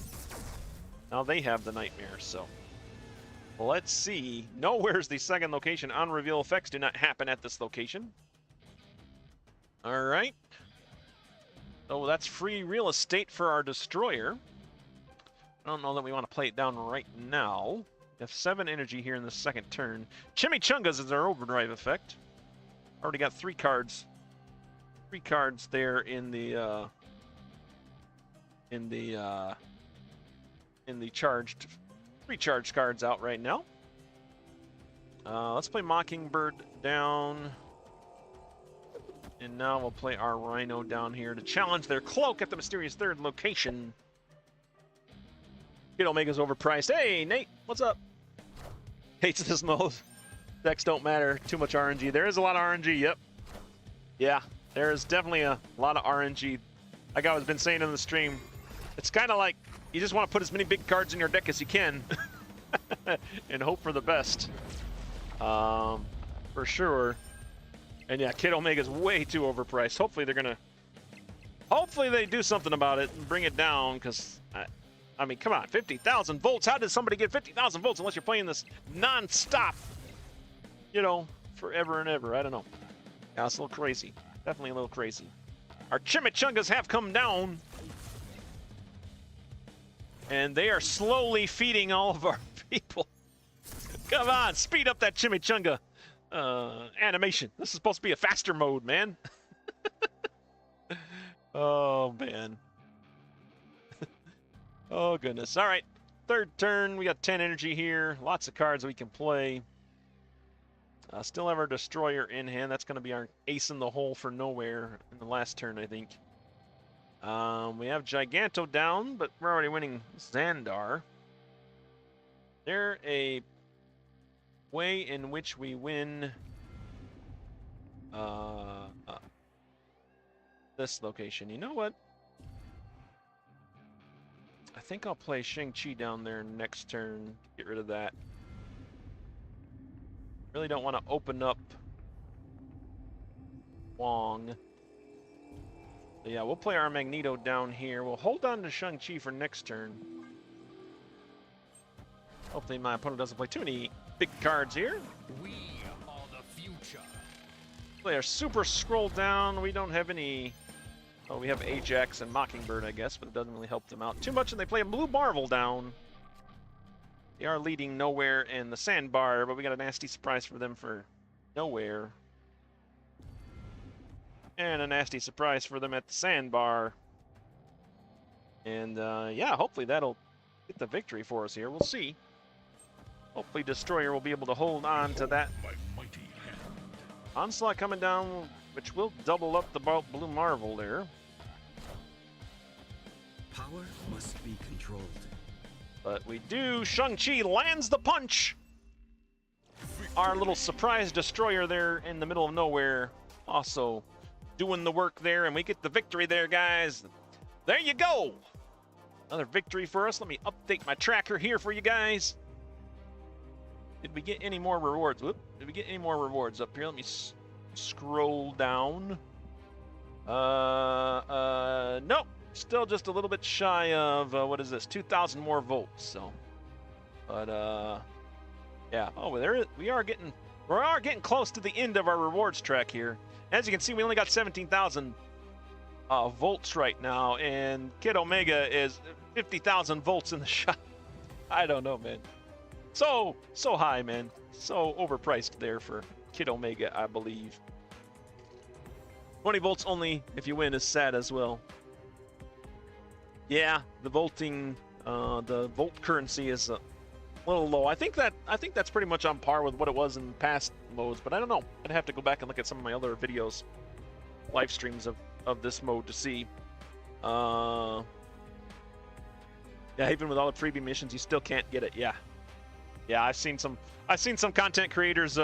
Now they have the Nightmare, so let's see. Nowhere's the second location. On-reveal effects do not happen at this location. All right. So that's free real estate for our destroyer. I don't know that we want to play it down right now. We have 7 energy here in the second turn. Chimichangas is our overdrive effect. Already got 3 cards 3 cards there in the charged, 3 charged cards out right now. Let's play Mockingbird down. And now we'll play our Rhino down here to challenge their cloak at the mysterious 3rd location. Kid Omega's overpriced. Hey, Nate, what's up? Hates this mode. Decks don't matter. Too much RNG. There is a lot of RNG, yep. Yeah, there is definitely a lot of RNG. Like I was been saying in the stream, it's kind of like you just want to put as many big cards in your deck as you can and hope for the best. For sure. And yeah, Kid Omega's way too overpriced. Hopefully they're gonna... Hopefully they do something about it and bring it down, because... I mean, come on, 50,000 volts. How did somebody get 50,000 volts unless you're playing this non-stop, you know, forever and ever? I don't know. Yeah, it's a little crazy. Definitely a little crazy. Our chimichangas have come down. And they are slowly feeding all of our people. Come on, speed up that chimichanga animation. This is supposed to be a faster mode, man. Oh, man. Oh, goodness. All right. 3rd turn. We got 10 energy here. Lots of cards we can play. Still have our Destroyer in hand. That's going to be our ace in the hole for nowhere in the last turn, I think. We have Giganto down, but we're already winning Xandar. There a way in which we win this location? You know what? I think I'll play Shang-Chi down there next turn. Get rid of that. Really don't want to open up Wong. So yeah, we'll play our Magneto down here. We'll hold on to Shang-Chi for next turn. Hopefully my opponent doesn't play too many big cards here. We are the future. Play our Super Scroll down. We don't have any... Oh, we have Ajax and Mockingbird, I guess, but it doesn't really help them out too much, and they play a Blue Marvel down. They are leading Nowhere and the Sandbar, but we got a nasty surprise for them for Nowhere. And a nasty surprise for them at the Sandbar. And, yeah, hopefully that'll get the victory for us here. We'll see. Hopefully Destroyer will be able to hold on to that. Onslaught coming down, which will double up the Blue Marvel there. Power must be controlled. But we do. Shang-Chi lands the punch. Our little surprise Destroyer there in the middle of nowhere also doing the work there, and we get the victory there, guys. There you go. Another victory for us. Let me update my tracker here for you guys. Did we get any more rewards? Whoop. Did we get any more rewards up here? Let me scroll down. Nope. Still just a little bit shy of, what is this? 2,000 more volts, so. But, yeah. Oh, we are getting close to the end of our rewards track here. As you can see, we only got 17,000 volts right now, and Kid Omega is 50,000 volts in the shop. I don't know, man. So high, man. So overpriced there for Kid Omega, I believe. 20 volts only if you win is sad as well. Yeah, the volting, the volt currency is a little low. I think that's pretty much on par with what it was in past modes, but I don't know. I'd have to go back and look at some of my other videos, live streams of this mode to see. Yeah, even with all the freebie missions, you still can't get it. Yeah, I've seen some content creators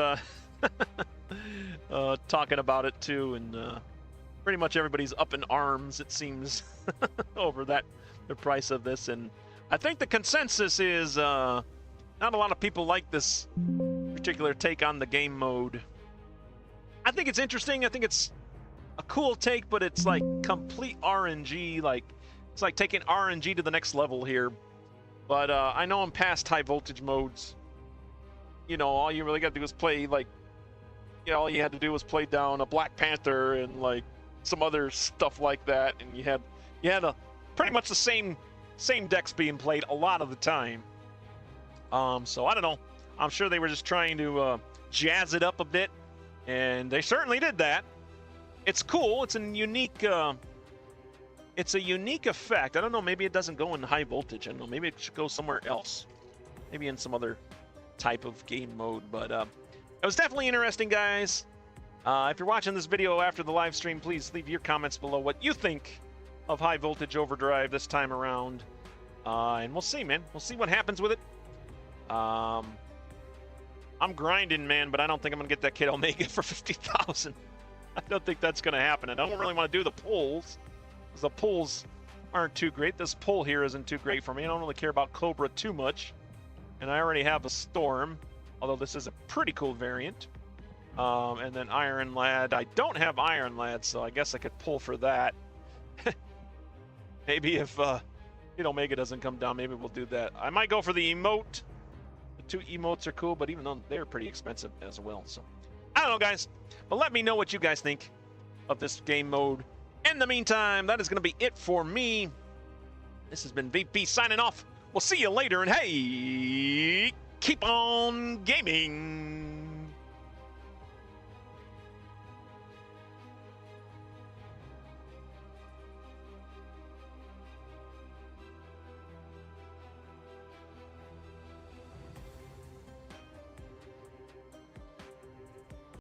talking about it too, and pretty much everybody's up in arms, it seems, over the price of this. And I think the consensus is not a lot of people like this particular take on the game mode. I think it's interesting. I think it's a cool take, but it's like complete RNG. Like, it's like taking RNG to the next level here. But I know in past high voltage modes, you know, all you really got to do is play, like, you know, all you had to do was play down a Black Panther and like some other stuff like that, and you had a pretty much the same decks being played a lot of the time. So I don't know. I'm sure they were just trying to jazz it up a bit, and they certainly did that. it's cool. It's a unique effect. I don't know. Maybe it doesn't go in high voltage. I don't know. Maybe it should go somewhere else. Maybe in some other type of game mode. But it was definitely interesting, guys. If you're watching this video after the live stream, please leave your comments below what you think of High Voltage Overdrive this time around. And we'll see, man. We'll see what happens with it. I'm grinding, man, but I don't think I'm going to get that Kid Omega for 50,000. I don't think that's going to happen. And I don't really want to do the pulls, because the pulls aren't too great. This pull here isn't too great for me. I don't really care about Cobra too much. And I already have a Storm, although this is a pretty cool variant. And then Iron Lad. I don't have Iron Lad, so I guess I could pull for that. Maybe if Kid Omega doesn't come down, maybe we'll do that. I might go for the emote. The 2 emotes are cool, but even though they're pretty expensive as well. So I don't know, guys. But let me know what you guys think of this game mode. In the meantime, that is going to be it for me. This has been VP signing off. We'll see you later, and hey, keep on gaming.